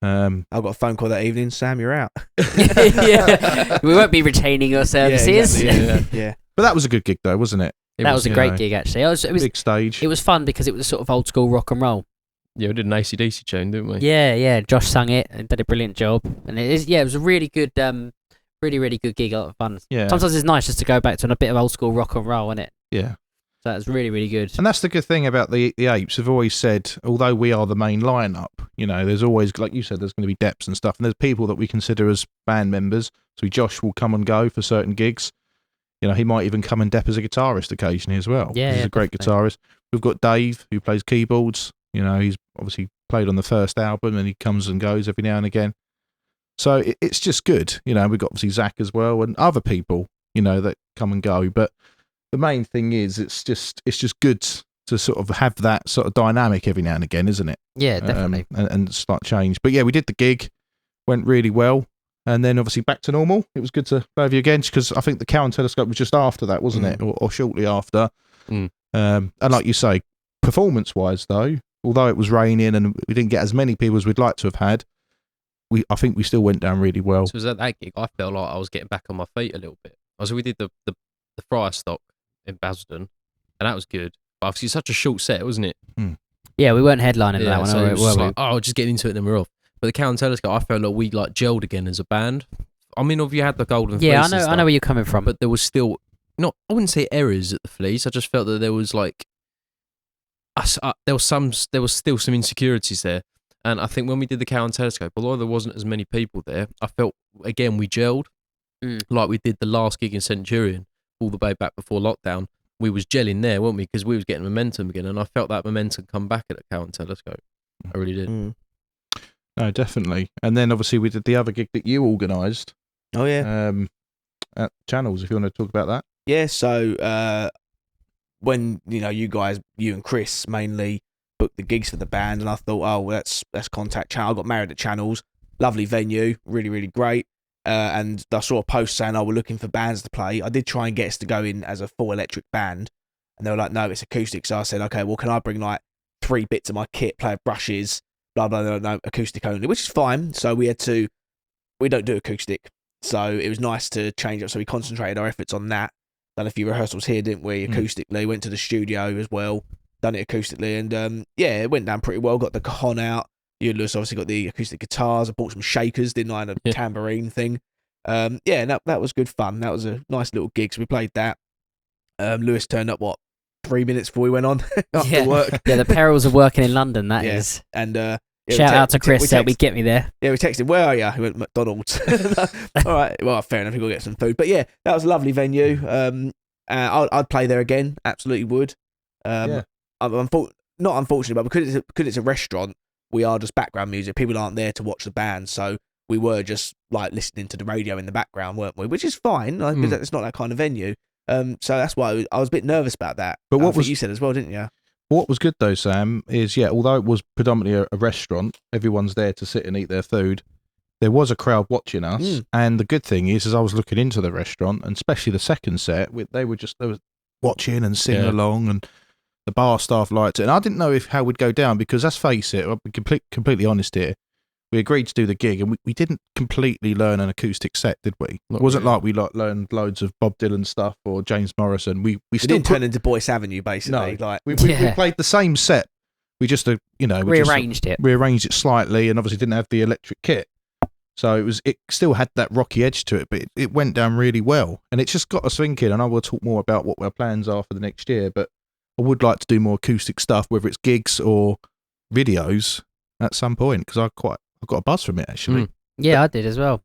S2: I got a phone call that evening. Sam, you're out.
S4: Yeah. We won't be retaining your services.
S2: Yeah.
S1: But that was a good gig though, wasn't it?
S4: That was a
S1: you
S4: great
S1: know,
S4: gig, actually. It was
S1: big stage.
S4: it was fun because it was sort of old school rock and roll.
S3: Yeah, we did an AC/DC tune, didn't we?
S4: Yeah. Josh sung it and did a brilliant job. And it was a really good, really good gig. A lot of fun.
S1: Yeah.
S4: Sometimes it's nice just to go back to a bit of old school rock and roll, isn't it?
S1: Yeah.
S4: So that was really, really good.
S1: And that's the good thing about the Apes. Have always said, although we are the main lineup, you know, there's always, like you said, there's going to be depths and stuff, and there's people that we consider as band members. So Josh will come and go for certain gigs. You know, he might even come and dep as a guitarist occasionally as well.
S4: Yeah,
S1: He's a great
S4: definitely.
S1: guitarist. We've got Dave, who plays keyboards. You know, he's obviously played on the first album, and he comes and goes every now and again. So it's just good. You know, we've got obviously Zach as well, and other people, you know, that come and go. But the main thing is, it's just good to sort of have that sort of dynamic every now and again, isn't it?
S4: Yeah, definitely.
S1: And start change. But yeah, we did the gig, went really well, and then obviously back to normal. It was good to play with you again because I think the Cow and Telescope was just after that, wasn't it, or shortly after.
S3: Mm.
S1: And like you say, performance-wise though, although it was raining and we didn't get as many people as we'd like to have had, I think we still went down really well.
S3: So was at that gig, I felt like I was getting back on my feet a little bit. So we did the Friar Stock in Basildon, and that was good. But obviously, it's such a short set, wasn't it?
S4: Yeah, we weren't headlining that one.
S3: So it was just
S4: were we?
S3: like, oh, just get into it, and then we're off. But the Cow and Telescope, I felt like we like gelled again as a band. I mean, if you had the Golden Fleece,
S4: Yeah,
S3: and
S4: I know
S3: stuff,
S4: where you're coming from.
S3: but there was still not. I wouldn't say errors at the Fleece. I just felt that there was like, there was still some insecurities there. And I think when we did the Cow and Telescope, although there wasn't as many people there, I felt again we gelled like we did the last gig in Centurion all the way back before lockdown. We was gelling there, weren't we? Because we was getting momentum again, and I felt that momentum come back at the Cow and Telescope. I really did.
S1: No, definitely. And then obviously we did the other gig that you organised.
S2: Oh yeah.
S1: At Channels, if you want to talk about that.
S2: Yeah. So when you and Chris mainly booked the gigs for the band, and I thought, oh, well, let's contact Channel. I got married at Channels, lovely venue, really, really great. And I saw a post saying, oh, we're looking for bands to play. I did try and get us to go in as a full electric band, and they were like, no, it's acoustic. So I said, okay, well, can I bring like 3 bits of my kit, play with brushes, blah, blah, blah, no, acoustic only, which is fine. So we don't do acoustic. So it was nice to change up. So we concentrated our efforts on that. Done a few rehearsals here, didn't we, acoustically. Went to the studio as well, done it acoustically. And yeah, it went down pretty well. Got the cajon out. You and Lewis obviously got the acoustic guitars. I bought some shakers, didn't I, and a tambourine thing. Yeah, that was good fun. That was a nice little gig. So we played that. Lewis turned up, 3 minutes before we went on after work.
S4: Yeah, the perils of working in London, that is.
S2: And
S4: shout out to Chris, help me get me there.
S2: Yeah, we texted, where are you? He went, McDonald's. All right, well, fair enough, we got to get some food. But yeah, that was a lovely venue. I'd play there again, absolutely would. Not unfortunately, but because it's a restaurant, we are just background music. People aren't there to watch the band, so we were just like listening to the radio in the background, weren't we? Which is fine, because it's not that kind of venue. So that's why I was a bit nervous about that.
S1: But what
S2: you said as well, didn't you?
S1: What was good though, Sam, is although it was predominantly a restaurant, everyone's there to sit and eat their food. There was a crowd watching us, and the good thing is, as I was looking into the restaurant, and especially the second set, they were watching and singing along, and the bar staff liked it. And I didn't know how we'd go down because, let's face it, I'll be completely honest here. We agreed to do the gig, and we didn't completely learn an acoustic set, did we? It wasn't like we learned loads of Bob Dylan stuff or James Morrison. We still
S2: didn't turn into Boyce Avenue, basically.
S1: No, we played the same set. We just
S4: rearranged
S1: it slightly, and obviously didn't have the electric kit. So it still had that rocky edge to it, but it went down really well, and it just got us thinking. And I will talk more about what our plans are for the next year, but I would like to do more acoustic stuff, whether it's gigs or videos at some point, because I got a buzz from it actually.
S4: Yeah, I did as well.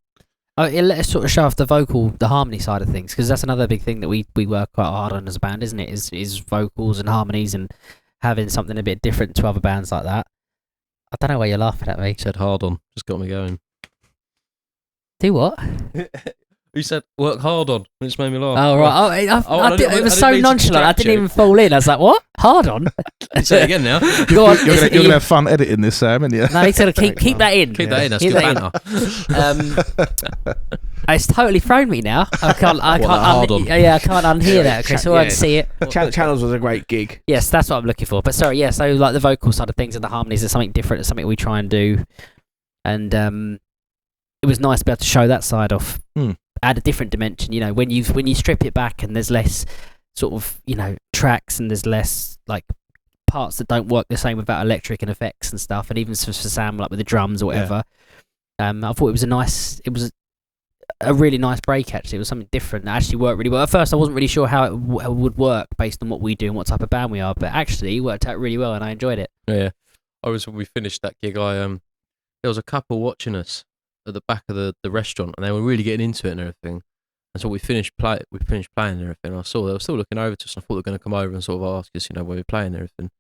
S4: It let us sort of show off the harmony side of things, because that's another big thing that we work quite hard on as a band, isn't it? Is vocals and harmonies and having something a bit different to other bands like that. I don't know why you're laughing at me.
S3: Said hard on, just got me going.
S4: Do what?
S3: Who said work hard on? It just made me laugh.
S4: Oh right, it was so nonchalant. I didn't even fall in. I was like, what? Hard on?
S3: Say it again now.
S4: Go on.
S1: You're gonna have fun editing this, Sam, and
S4: No, he's gonna keep that in.
S3: Keep that in. That's
S4: Keep
S3: good
S4: that
S3: banter.
S4: It's totally thrown me now. I can't unhear that, Chris. I won't see it.
S2: Channels was a great gig.
S4: Yes, that's what I'm looking for. But sorry, so like the vocal side of things and the harmonies is something different. It's something we try and do and it was nice to be able to show that side off, add a different dimension. You know, when you strip it back and there's less sort of, you know, tracks and there's less like parts that don't work the same without electric and effects and stuff, and even for Sam, like with the drums or whatever. I thought it was a really nice break. Actually, it was something different that actually worked really well. At first, I wasn't really sure how it would work based on what we do and what type of band we are, but actually, it worked out really well, and I enjoyed it.
S3: Yeah, when we finished that gig, there was a couple watching us at the back of the restaurant, and they were really getting into it and everything. And so we finished playing and everything. I saw they were still looking over to us, and I thought they were going to come over and sort of ask us, you know, where we're playing and everything.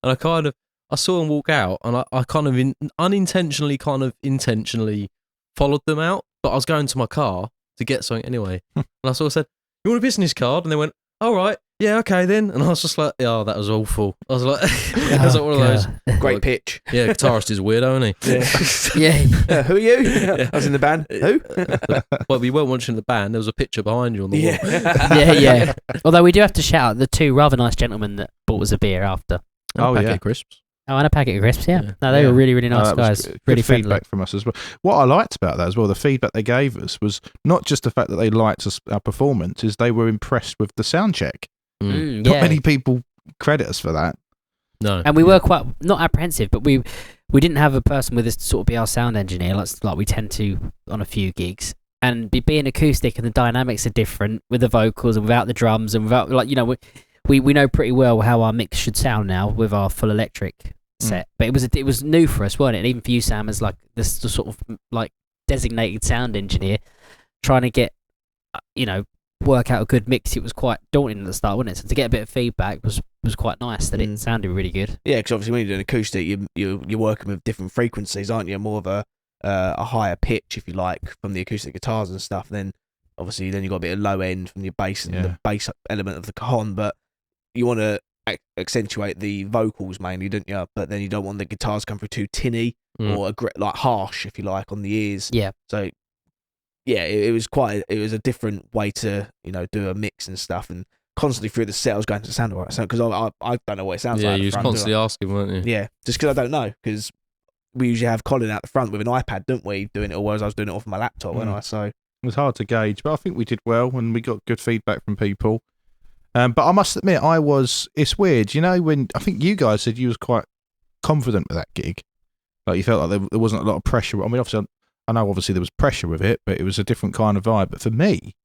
S3: And I saw them walk out, and I kind of unintentionally, kind of intentionally followed them out. But I was going to my car to get something anyway, and I sort of said, "You want a business card?" And they went, "All right, yeah, okay then." And I was just like, "Oh, that was awful." I was like, "It was like one of those
S2: Great pitch.
S3: Yeah, guitarist is a weirdo, isn't
S2: he?
S4: Yeah.
S2: Who are you? I was in the band. Who?
S3: Well, we weren't watching the band. There was a picture behind you on the
S2: wall.
S4: Yeah. Although we do have to shout out the two rather nice gentlemen that bought us a beer after.
S3: Oh, packet of crisps.
S4: Oh, and a packet of crisps, yeah. No, they were really, really nice guys. Really
S1: good feedback from us as well. What I liked about that as well, the feedback they gave us was not just the fact that they liked our performance, is they were impressed with the sound check. Not many people credit us for that.
S3: No.
S4: And we were quite, not apprehensive, but we didn't have a person with us to sort of be our sound engineer, like we tend to on a few gigs. And being acoustic and the dynamics are different with the vocals and without the drums and without, like, you know, we know pretty well how our mix should sound now with our full electric set, but it was new for us, weren't it? And even for you, Sam, as like this sort of like designated sound engineer, trying to get, you know, work out a good mix, it was quite daunting at the start, wasn't it? So to get a bit of feedback was quite nice. That it sounded really good.
S2: Yeah, because obviously when you're doing acoustic, you're working with different frequencies, aren't you? More of a higher pitch, if you like, from the acoustic guitars and stuff. Then obviously you got a bit of low end from your bass and the bass element of the cajon, but you want to accentuate the vocals mainly, don't you? But then you don't want the guitars come through too tinny or like harsh, if you like, on the ears.
S4: Yeah.
S2: So yeah, it was a different way to, you know, do a mix and stuff, and constantly through the set I was going to sound alright, because I don't know what it sounds like.
S3: Yeah, you was constantly asking, weren't you?
S2: Yeah, just because I don't know, because we usually have Colin out the front with an iPad, don't we, doing it, or whereas I was doing it off my laptop, wasn't I? So it
S1: was hard to gauge, but I think we did well and we got good feedback from people. But I must admit, it's weird, you know, when I think you guys said you was quite confident with that gig. Like you felt like there wasn't a lot of pressure. I mean, obviously, I know obviously there was pressure with it, but it was a different kind of vibe. But for me,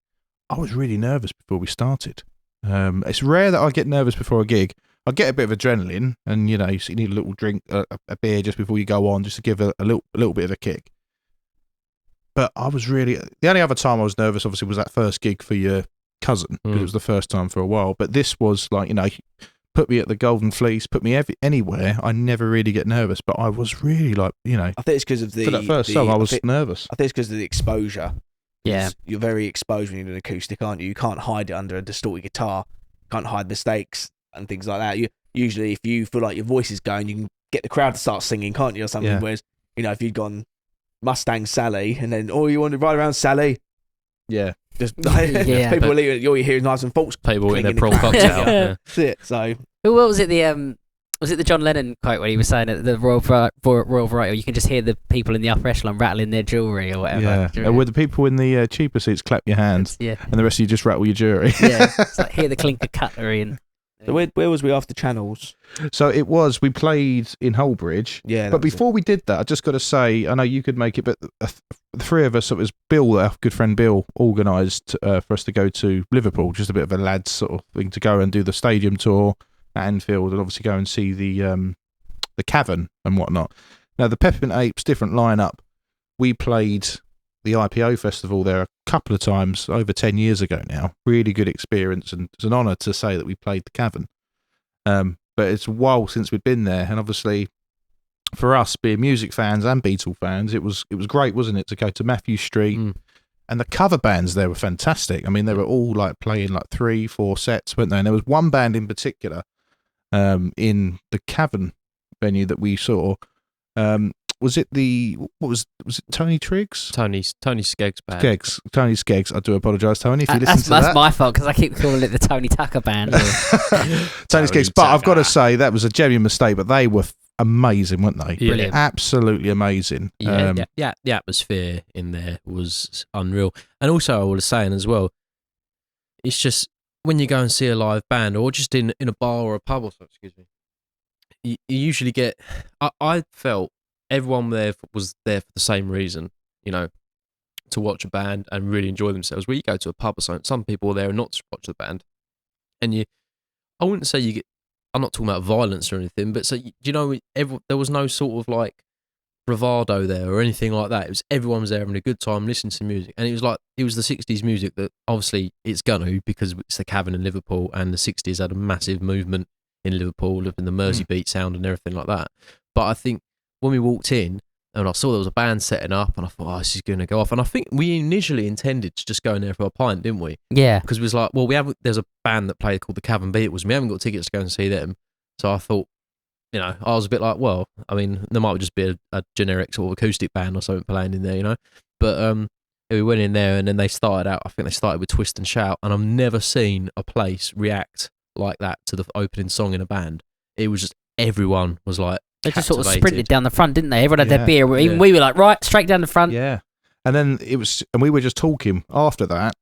S1: I was really nervous before we started. It's rare that I get nervous before a gig. I get a bit of adrenaline, and you know, you need a little drink, a beer just before you go on, just to give a little bit of a kick. But I was really, the only other time I was nervous, obviously, was that first gig for your cousin, because it was the first time for a while. But this was like, you know, put me at the Golden Fleece, put me anywhere, I never really get nervous. But I was really like, you know,
S2: I think it's because of
S1: for that first song, I was nervous.
S2: I think it's because of the exposure.
S4: Yeah,
S2: you're very exposed when you're doing acoustic, aren't you? You can't hide it under a distorted guitar. You can't hide mistakes and things like that. You usually, if you feel like your voice is going, you can get the crowd to start singing, can't you, or something? Yeah. Whereas, you know, if you'd gone Mustang Sally and then you want to ride around Sally, just people will leave. All you hear is Knives and Forks.
S3: People in their prom cocks out. Yeah.
S2: That's it. So,
S4: what was it? Was it the John Lennon quote when he was saying at the Royal Variety, you can just hear the people in the upper echelon rattling their jewellery or whatever?
S1: Yeah, with the people in the cheaper seats clap your hands, and the rest of you just rattle your jewellery.
S4: Yeah, it's like hear the clink of cutlery. And
S2: so where was we after Channels?
S1: So we played in Holbridge.
S2: Yeah,
S1: but before we did that, I just got to say, I know you could make it, but the three of us, it was Bill, our good friend Bill, organised for us to go to Liverpool, just a bit of a lads sort of thing, to go and do the stadium tour at Anfield, and obviously go and see the Cavern and whatnot. Now, the Peppermint Apes, different lineup. We played the IPO festival there a couple of times over 10 years ago now. Really good experience, and it's an honour to say that we played the Cavern. But it's a while since we'd been there, and obviously for us, being music fans and Beatle fans, it was great, wasn't it, to go to Matthew Street. And the cover bands there were fantastic. I mean, they were all like playing like 3-4 sets, weren't they? And there was one band in particular in the Cavern venue that we saw. Was it was it Tony Triggs?
S3: Tony Skeggs band.
S1: Tony Skeggs. I do apologise, Tony, if you listen to that.
S4: That's my fault, because I keep calling it the Tony Tucker band.
S1: Tony Skeggs. But I've got to say, that was a genuine mistake, but they were amazing, weren't they?
S3: Yeah.
S4: Brilliant.
S1: Absolutely amazing.
S3: Yeah, the atmosphere in there was unreal. And also, I was saying as well, it's just when you go and see a live band, or just in a bar or a pub or something, excuse me, you usually get. I felt everyone there was there for the same reason, to watch a band and really enjoy themselves. Where you go to a pub or something, some people are there not to watch the band, and I wouldn't say you get. I'm not talking about violence or anything, but so there was no sort of like bravado there or anything like that. It was everyone was there having a good time, listening to music, and it was the 60s music that obviously it's gonna because it's the Cavern in Liverpool, and the 60s had a massive movement in Liverpool, in the Mersey beat sound and everything like that. But I think when we walked in and I saw there was a band setting up, and I thought, this is going to go off. And I think we initially intended to just go in there for a pint, didn't we?
S4: Yeah.
S3: Because we was like, well, there's a band that played called the Cavern Beatles, and we haven't got tickets to go and see them. So I thought, I was a bit like, well, I mean, there might just be a generic sort of acoustic band or something playing in there, But we went in there, and then they started out, I think they started with Twist and Shout, and I've never seen a place react like that to the opening song in a band. It was just, everyone was like,
S4: They just sort of
S3: captivated.
S4: sprinted down the front, didn't they? Everyone had
S1: Yeah.
S4: their beer. Even
S3: Yeah.
S4: we were like, right, straight down the front.
S1: Yeah. And then and we were just talking after that.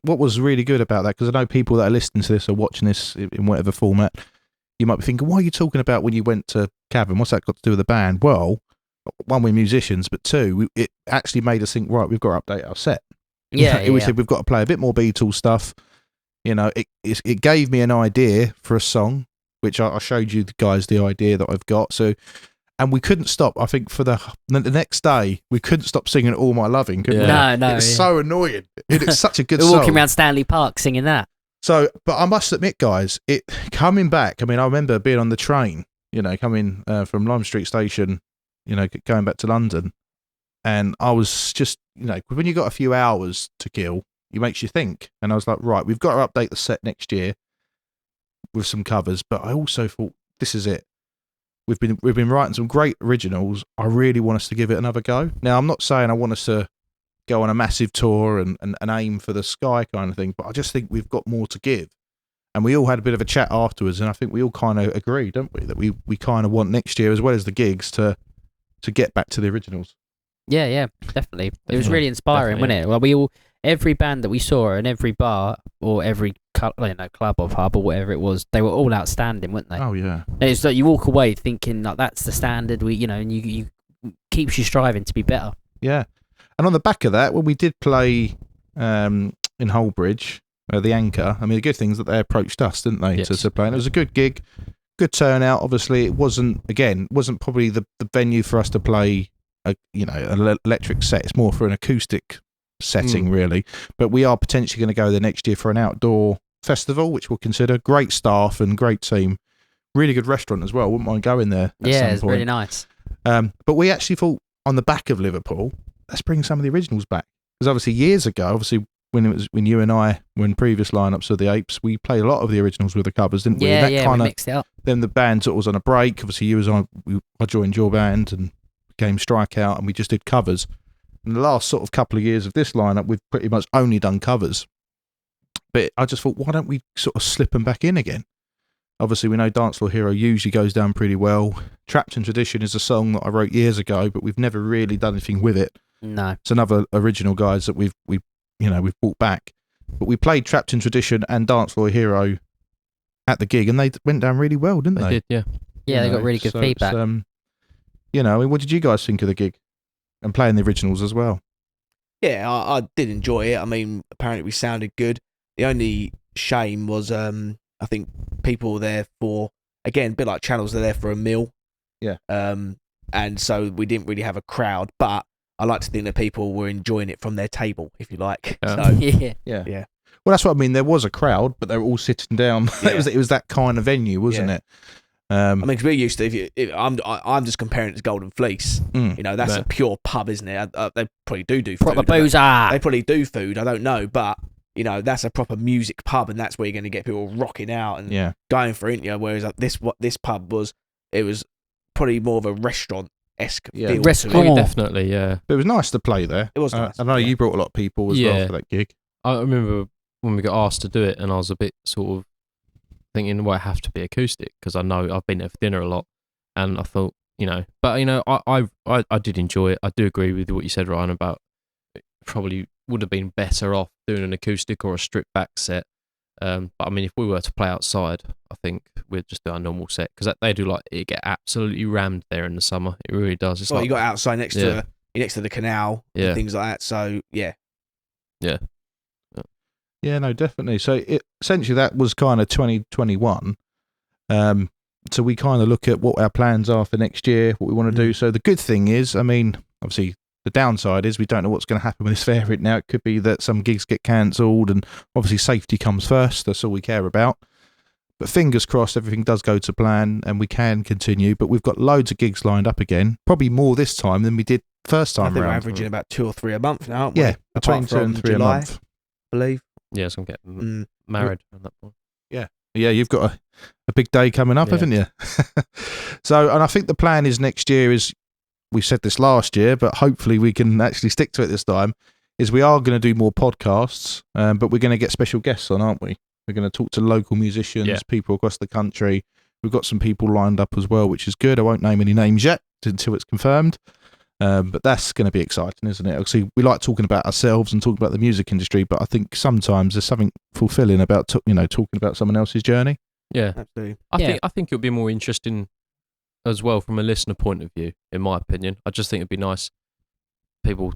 S1: What was really good about that, because I know people that are listening to this or watching this in whatever format, you might be thinking, what are you talking about when you went to Cavern? What's that got to do with the band? Well, one, we're musicians, but two, it actually made us think, right, we've got to update our set.
S4: Yeah,
S1: We said we've got to play a bit more Beatles stuff. It gave me an idea for a song, which I showed you guys the idea that I've got. So, and we couldn't stop. I think for the next day, we couldn't stop singing "All My Loving." Could we?
S3: Yeah.
S4: No,
S1: It's so annoying. It's such a good
S4: We're
S1: song.
S4: walking around Stanley Park singing that.
S1: So, but I must admit, guys, it coming back. I mean, I remember being on the train, coming from Lime Street Station, going back to London, and I was just, when you got a few hours to kill, it makes you think. And I was like, right, we've got to update the set next year with some covers. But I also thought, this is it. We've been writing some great originals. I really want us to give it another go. Now, I'm not saying I want us to go on a massive tour and aim for the sky kind of thing, but I just think we've got more to give. And we all had a bit of a chat afterwards, and I think we all kind of agree, don't we, that we kind of want next year, as well as the gigs, to get back to the originals.
S4: Yeah, definitely. It was really inspiring,
S3: Definitely,
S4: wasn't it? Well, every band that we saw in every bar or every club or pub or whatever it was, they were all outstanding, weren't they?
S1: Oh yeah.
S4: And it's like you walk away thinking like that's the standard. And you keeps you striving to be better.
S1: Yeah. And on the back of that, when we did play in Holbridge, the Anchor, I mean, the good thing is that they approached us, didn't they,
S3: Yes.
S1: to play. And it was a good gig, good turnout. Obviously, it wasn't probably the venue for us to play an electric set. It's more for an acoustic setting, really. But we are potentially going to go there next year for an outdoor festival, which we'll consider. Great staff and great team. Really good restaurant as well. Wouldn't mind going there at some
S4: It's
S1: point.
S4: really nice.
S1: But we actually thought, on the back of Liverpool, let's bring some of the originals back. Because obviously years ago, when you and I were in previous lineups of the Apes, we played a lot of the originals with the covers, didn't we?
S4: Yeah,
S1: That
S4: we
S1: kinda,
S4: mixed it up.
S1: then the band sort of was on a break. Obviously, I joined your band and became Strikeout, and we just did covers. In the last sort of couple of years of this lineup, we've pretty much only done covers. But I just thought, why don't we sort of slip them back in again? Obviously, we know Dance Floor Hero usually goes down pretty well. Trapped in Tradition is a song that I wrote years ago, but we've never really done anything with it.
S4: No.
S1: It's another original, guys, that we've brought back. But we played Trapped in Tradition and Dance Floor Hero at the gig, and they went down really well, didn't they?
S3: They did, yeah.
S4: Yeah, they got really good feedback.
S1: What did you guys think of the gig and playing the originals as well?
S2: Yeah, I did enjoy it. I mean, apparently we sounded good. The only shame was, I think people were there for, again, a bit like Channels, they're there for a meal.
S1: Yeah.
S2: And so we didn't really have a crowd, but I like to think that people were enjoying it from their table, if you like.
S3: Yeah.
S2: So,
S4: Yeah.
S2: yeah.
S1: Well, that's what I mean. There was a crowd, but they were all sitting down.
S2: Yeah.
S1: It was that kind of venue, wasn't
S2: Yeah.
S1: it?
S2: I mean, because we're used to, I'm just comparing it to Golden Fleece. That's
S3: Yeah.
S2: a pure pub, isn't it? They probably do food.
S4: Proper
S2: don't they?
S4: boozer.
S2: They probably do food. I don't know, but that's a proper music pub, and that's where you're going to get people rocking out and
S1: Yeah.
S2: going for it. Whereas this pub was probably more of a restaurant-esque
S1: Yeah.
S2: feel. to it.
S4: Restaurant.
S3: Definitely, yeah.
S1: But it was nice to play there.
S2: It was nice.
S1: I know
S2: yeah.
S1: you brought a lot of people as well
S3: Yeah.
S1: for that gig.
S3: I remember when we got asked to do it, and I was a bit sort of thinking, well, I have to be acoustic because I know I've been there for dinner a lot. and I thought, I did enjoy it. I do agree with what you said, Ryan, about it probably would have been better off doing an acoustic or a stripped back set. But I mean, if we were to play outside, I think we'd just do our normal set, because they do it get absolutely rammed there in the summer. It really does. It's
S2: Well, you got outside next to the canal and things like that. So yeah.
S1: Yeah, no, definitely. So essentially that was kind of 2021. So we kind of look at what our plans are for next year, what we want to do. So the good thing is, I mean, obviously the downside is we don't know what's going to happen with this variant now. It could be that some gigs get cancelled, and obviously safety comes first. That's all we care about. But fingers crossed everything does go to plan and we can continue. But we've got loads of gigs lined up again, probably more this time than we did first time
S2: I think
S1: around.
S2: we're averaging about 2 or 3 a month now, aren't we?
S1: Yeah, between 2 and 3
S2: July,
S1: a month.
S2: I believe.
S3: Yeah, so I'm getting married at that point.
S1: Yeah, you've got a big day coming up, haven't you? So, and I think the plan is next year is, we said this last year, but hopefully we can actually stick to it this time, is we are going to do more podcasts, but we're going to get special guests on, aren't we? We're going to talk to local musicians, people across the country. We've got some people lined up as well, which is good. I won't name any names yet until it's confirmed. But that's going to be exciting, isn't it? Obviously, we like talking about ourselves and talking about the music industry, but I think sometimes there's something fulfilling about talking about someone else's journey.
S3: Yeah,
S2: absolutely.
S3: I think it'll be more interesting as well from a listener point of view, in my opinion. I just think it'd be nice people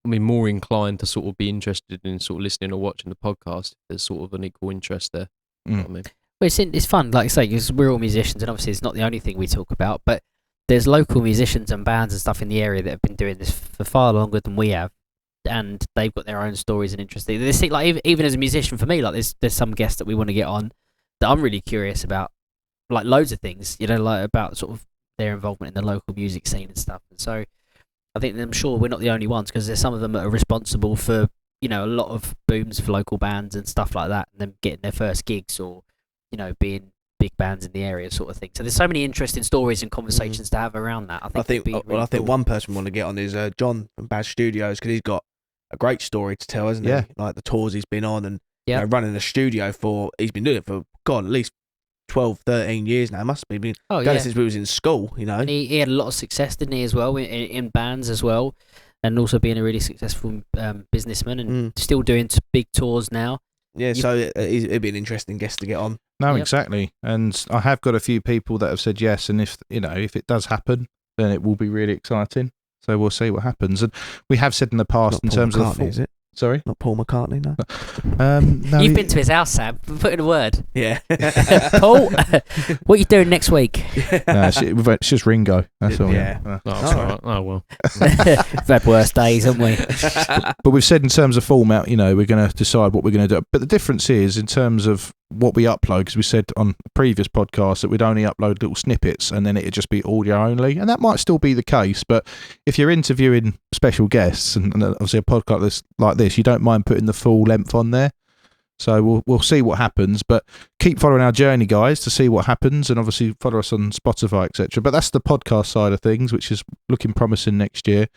S3: be more inclined to sort of be interested in sort of listening or watching the podcast. If there's sort of an equal interest there. You know what I mean?
S4: Well, it's fun, like I say, because we're all musicians, and obviously it's not the only thing we talk about, but there's local musicians and bands and stuff in the area that have been doing this for far longer than we have, and they've got their own stories and interests. Like even as a musician, for me, like there's some guests that we want to get on that I'm really curious about, like loads of things, like about sort of their involvement in the local music scene and stuff. And so I think I'm sure we're not the only ones, because there's some of them that are responsible for a lot of booms for local bands and stuff like that, and them getting their first gigs, or being big bands in the area, sort of thing. So there's so many interesting stories and conversations to have around that. I think
S2: one person we want to get on is John from Bad Studios, because he's got a great story to tell, hasn't he? Like the tours he's been on, and running a studio he's been doing it for at least 12, 13 years now. Must be been since we was in school, And
S4: he had a lot of success, didn't he, as well, in bands as well, and also being a really successful businessman, and still doing big tours now.
S2: Yeah, so it'd be an interesting guest to get on.
S1: No, exactly. And I have got a few people that have said yes, and if it does happen, then it will be really exciting. So we'll see what happens. And we have said in the past,
S2: Not
S1: in terms
S2: Paul
S1: of
S2: McCartney, is it?
S1: Sorry,
S2: not Paul McCartney, no.
S1: No,
S4: You've been to his house, Sam. Put in a word.
S2: Yeah.
S4: Paul, what are you doing next week?
S1: No, it's just Ringo. That's all.
S2: Yeah.
S3: Oh, that's all right. Oh well.
S4: We've had worse days, haven't we?
S1: But we've said in terms of format, we're going to decide what we're going to do. But the difference is in terms of what we upload, because we said on a previous podcast that we'd only upload little snippets and then it'd just be audio only, and that might still be the case. But if you're interviewing special guests and obviously a podcast like this, you don't mind putting the full length on there. So we'll see what happens, but keep following our journey, guys, to see what happens, and obviously follow us on Spotify, etc. But that's the podcast side of things, which is looking promising next year.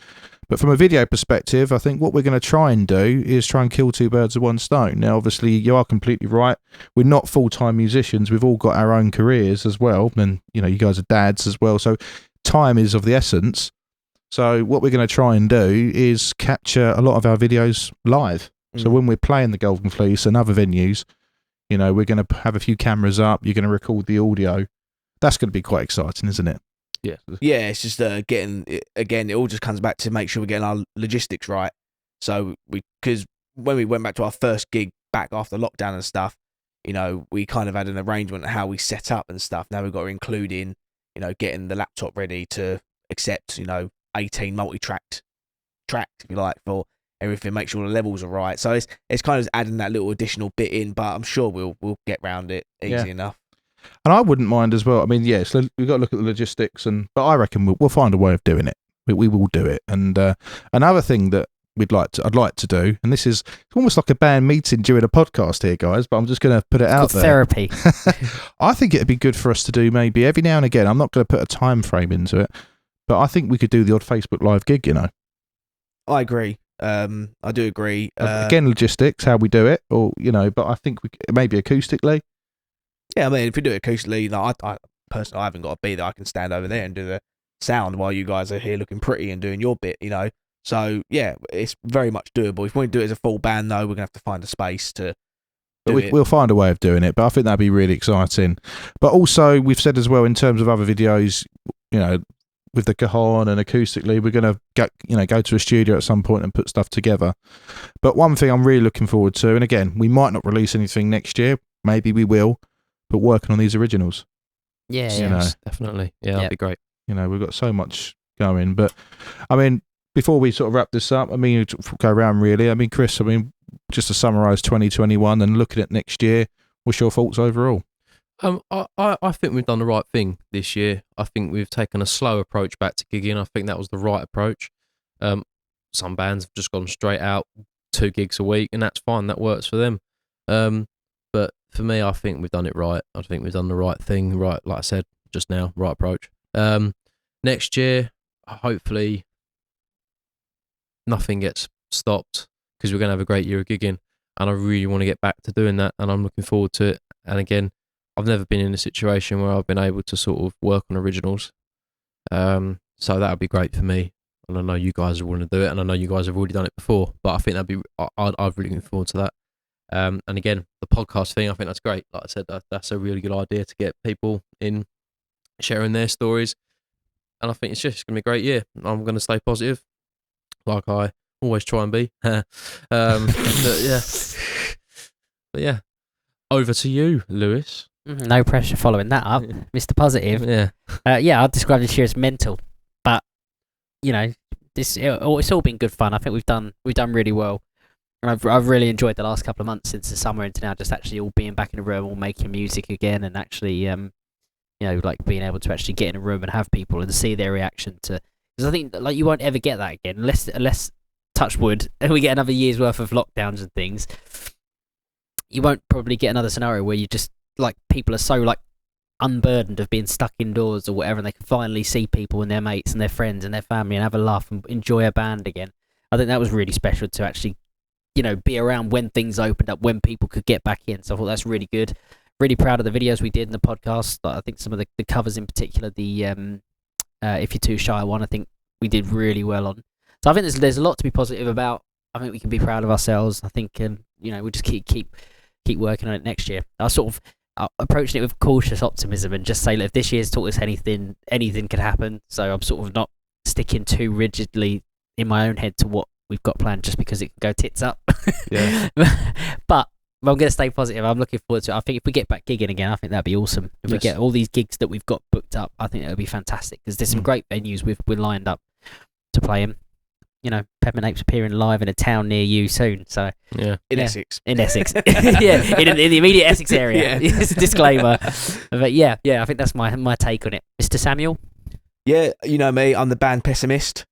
S1: But from a video perspective, I think what we're going to try and do is try and kill two birds with one stone. Now, obviously, you are completely right. We're not full-time musicians. We've all got our own careers as well, and you guys are dads as well. So time is of the essence. So what we're going to try and do is capture a lot of our videos live. So when we're playing the Golden Fleece and other venues, we're going to have a few cameras up. You're going to record the audio. That's going to be quite exciting, isn't it?
S2: Yeah. Yeah, it's just it all just comes back to make sure we're getting our logistics right. So because when we went back to our first gig back after lockdown and stuff, we kind of had an arrangement of how we set up and stuff. Now we've got to include in, getting the laptop ready to accept, 18 multi-tracked tracks, if you like, for everything, make sure the levels are right. So it's kind of adding that little additional bit in, but I'm sure we'll get round it easy enough.
S1: And I wouldn't mind as well. I mean, yes, we've got to look at the logistics, but I reckon we'll find a way of doing it. We will do it. And another thing that I'd like to do, and this is almost like a band meeting during a podcast here, guys, but I'm just going to put it out there.
S4: Therapy.
S1: I think it'd be good for us to do maybe every now and again. I'm not going to put a time frame into it, but I think we could do the odd Facebook Live gig.
S2: I agree. I do agree.
S1: Again, logistics, how we do it, or but I think maybe acoustically.
S2: Yeah, I mean, if we do it acoustically, personally, I haven't got to be there. I can stand over there and do the sound while you guys are here looking pretty and doing your bit, you know. So yeah, it's very much doable. If we want to do it as a full band, though, we're gonna have to find a space to.
S1: We'll find a way of doing it, but I think that'd be really exciting. But also, we've said as well in terms of other videos, you know, with the cajon and acoustically, we're going to go to a studio at some point and put stuff together. But one thing I'm really looking forward to, and again, we might not release anything next year, maybe we will, but working on these originals.
S4: Yeah,
S1: You
S4: yeah.
S1: know.
S3: Definitely. Yeah, that'd be great.
S1: You know, we've got so much going. But I mean, before we sort of wrap this up, I mean, go around really. I mean, Chris, I mean, just to summarise 2021 and looking at next year, what's your thoughts overall?
S3: I think we've done the right thing this year. I think we've taken a slow approach back to gigging. I think that was the right approach. Some bands have just gone straight out 2 gigs a week, and that's fine. That works for them. But for me, I think we've done it right. I think we've done the right thing, right? Like I said just now, right approach. Next year, hopefully, nothing gets stopped because we're going to have a great year of gigging, and I really want to get back to doing that, and I'm looking forward to it. And again, I've never been in a situation where I've been able to sort of work on originals, so that would be great for me. And I know you guys are willing to do it, and I know you guys have already done it before, but I think that'd be I'm really looking forward to that. And again, the podcast thing, I think that's great. Like I said, that's a really good idea to get people in sharing their stories, and I think it's just going to be a great year. I'm going to stay positive, like I always try and be. But yeah, over to you, Lewis.
S4: No pressure following that up, Mr. Positive.
S3: Yeah,
S4: I'd describe this year as mental, but you know, it's all been good fun. I think we've done really well, and I've really enjoyed the last couple of months since the summer into now, just actually all being back in a room, all making music again, and actually, you know, like being able to actually get in a room and have people and see their reaction to. Because I think like you won't ever get that again unless touch wood, and we get another year's worth of lockdowns and things. You won't probably get another scenario where you just like people are so like unburdened of being stuck indoors or whatever, and they can finally see people and their mates and their friends and their family and have a laugh and enjoy a band again. I think that was really special to actually, you know, be around when things opened up, when people could get back in. So I thought that's really good. Really proud of the videos we did in the podcast. Like, I think some of the covers in particular, the If You're Too Shy one, I think we did really well on. So I think there's a lot to be positive about. I think we can be proud of ourselves. I think you know, we just keep working on it next year. I was sort of approaching it with cautious optimism and just say, look, if this year's taught us anything could happen. So I'm sort of not sticking too rigidly in my own head to what we've got planned just because it can go tits up.
S1: Yeah.
S4: But I'm going to stay positive. I'm looking forward to it. I think if we get back gigging again, I think that'd be awesome. If we get all these gigs that we've got booked up, I think that would be fantastic because there's some great venues we're lined up to play in. You know, Peppermint Apes appearing live in a town near you soon. So
S2: in Essex.
S4: In Essex. Yeah, in the immediate Essex area.
S2: Yeah.
S4: It's a disclaimer. But yeah, I think that's my take on it. Mr. Samuel?
S2: Yeah, you know me, I'm the band pessimist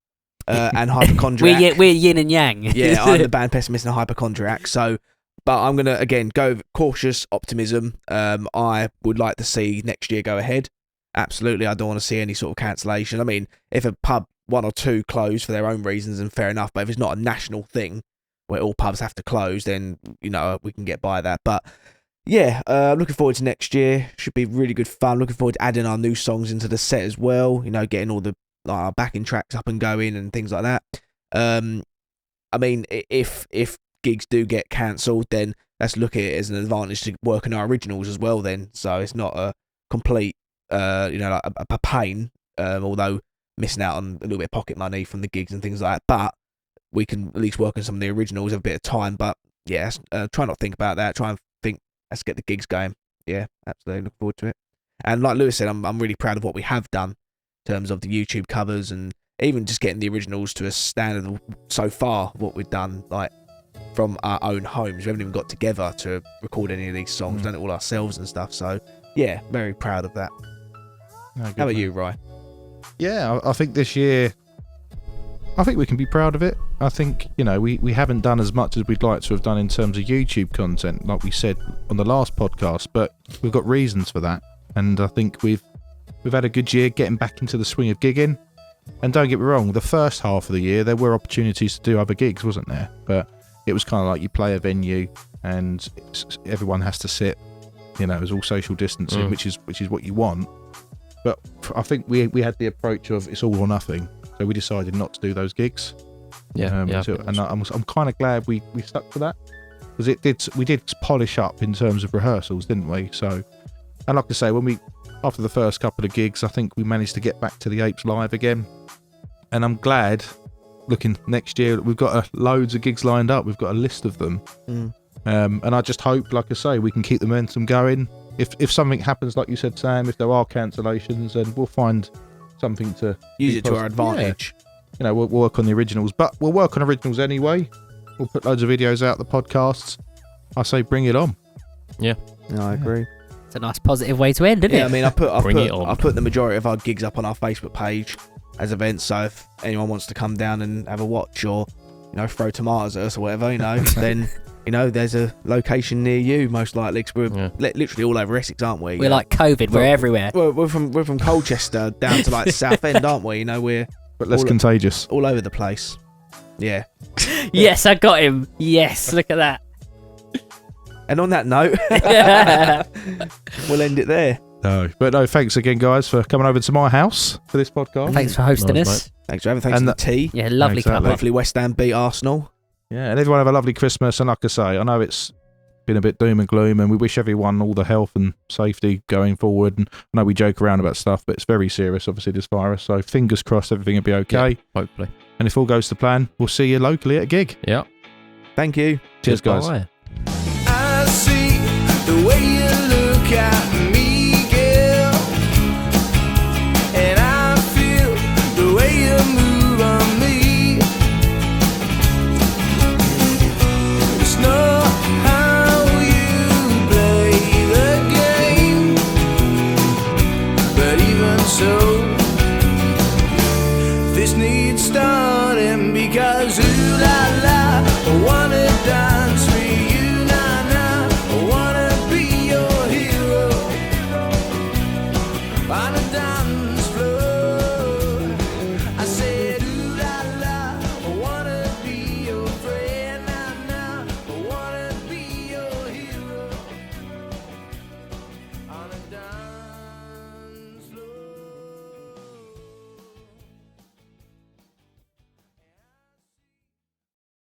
S2: and hypochondriac.
S4: We're yin and yang.
S2: Yeah, I'm the band pessimist and hypochondriac. So, but I'm going to, again, go cautious optimism. I would like to see next year go ahead. Absolutely, I don't want to see any sort of cancellation. I mean, if a pub, 1 or 2 close for their own reasons, and fair enough, but if it's not a national thing where all pubs have to close, then, you know, we can get by that. But yeah, looking forward to next year. Should be really good fun. Looking forward to adding our new songs into the set as well, you know, getting all the our backing tracks up and going and things like that. I mean, if gigs do get cancelled, then let's look at it as an advantage to work on our originals as well then. So it's not a complete, you know, like a pain, although missing out on a little bit of pocket money from the gigs and things like that. But we can at least work on some of the originals, have a bit of time. But yeah, try not to think about that. Try and think, let's get the gigs going. Yeah, absolutely. Look forward to it. And like Lewis said, I'm really proud of what we have done in terms of the YouTube covers and even just getting the originals to a standard of so far what we've done, like from our own homes. We haven't even got together to record any of these songs, done it all ourselves and stuff. So yeah, very proud of that.
S1: No,
S2: How about you, Rye?
S1: Yeah, I think this year, I think we can be proud of it. I think, you know, we haven't done as much as we'd like to have done in terms of YouTube content, like we said on the last podcast, but we've got reasons for that. And I think we've had a good year getting back into the swing of gigging. And don't get me wrong, the first half of the year, there were opportunities to do other gigs, wasn't there? But it was kind of like you play a venue and everyone has to sit, you know, it was all social distancing, which is what you want. But I think we had the approach of it's all or nothing, so we decided not to do those gigs.
S3: Yeah.
S1: And I'm kind of glad we stuck to that, because we did polish up in terms of rehearsals, didn't we? So, and like I say, after the first couple of gigs, I think we managed to get back to the Apes live again, and I'm glad. Looking next year, we've got loads of gigs lined up. We've got a list of them, and I just hope, like I say, we can keep the momentum going. If something happens, like you said, Sam, if there are cancellations, then we'll find something to
S2: Use it to our advantage.
S1: Yeah. We'll work on the originals, but we'll work on originals anyway. We'll put loads of videos out, the podcasts. I say, bring it on.
S2: No, I agree.
S4: It's a nice positive way to end, isn't it?
S2: Yeah, I mean, I
S3: on.
S2: put the majority of our gigs up on our Facebook page as events, so if anyone wants to come down and have a watch or, throw tomatoes at us or whatever, then, there's a location near you, most likely, because we're literally all over Essex, aren't we?
S4: We're like COVID, we're everywhere.
S2: We're from Colchester down to like Southend, aren't we? We're
S1: But less contagious.
S2: all over the place. Yeah.
S4: Yes, I got him. Yes, look at that.
S2: And on that note, we'll end it there.
S1: No, thanks again, guys, for coming over to my house for this podcast.
S4: Thanks for hosting
S3: Nice,
S4: us.
S2: Thanks for having. Thanks for the tea.
S4: Yeah, lovely
S1: Exactly.
S4: couple.
S2: Hopefully West Ham beat Arsenal.
S1: Yeah, and everyone have a lovely Christmas. And like I say, I know it's been a bit doom and gloom, and we wish everyone all the health and safety going forward. And I know we joke around about stuff, but it's very serious, obviously, this virus. So fingers crossed everything will be okay.
S3: Yeah, hopefully.
S1: And if all goes to plan, we'll see you locally at a gig.
S3: Yeah.
S2: Thank you.
S1: Cheers, guys.
S3: Bye.
S5: I see the way you look at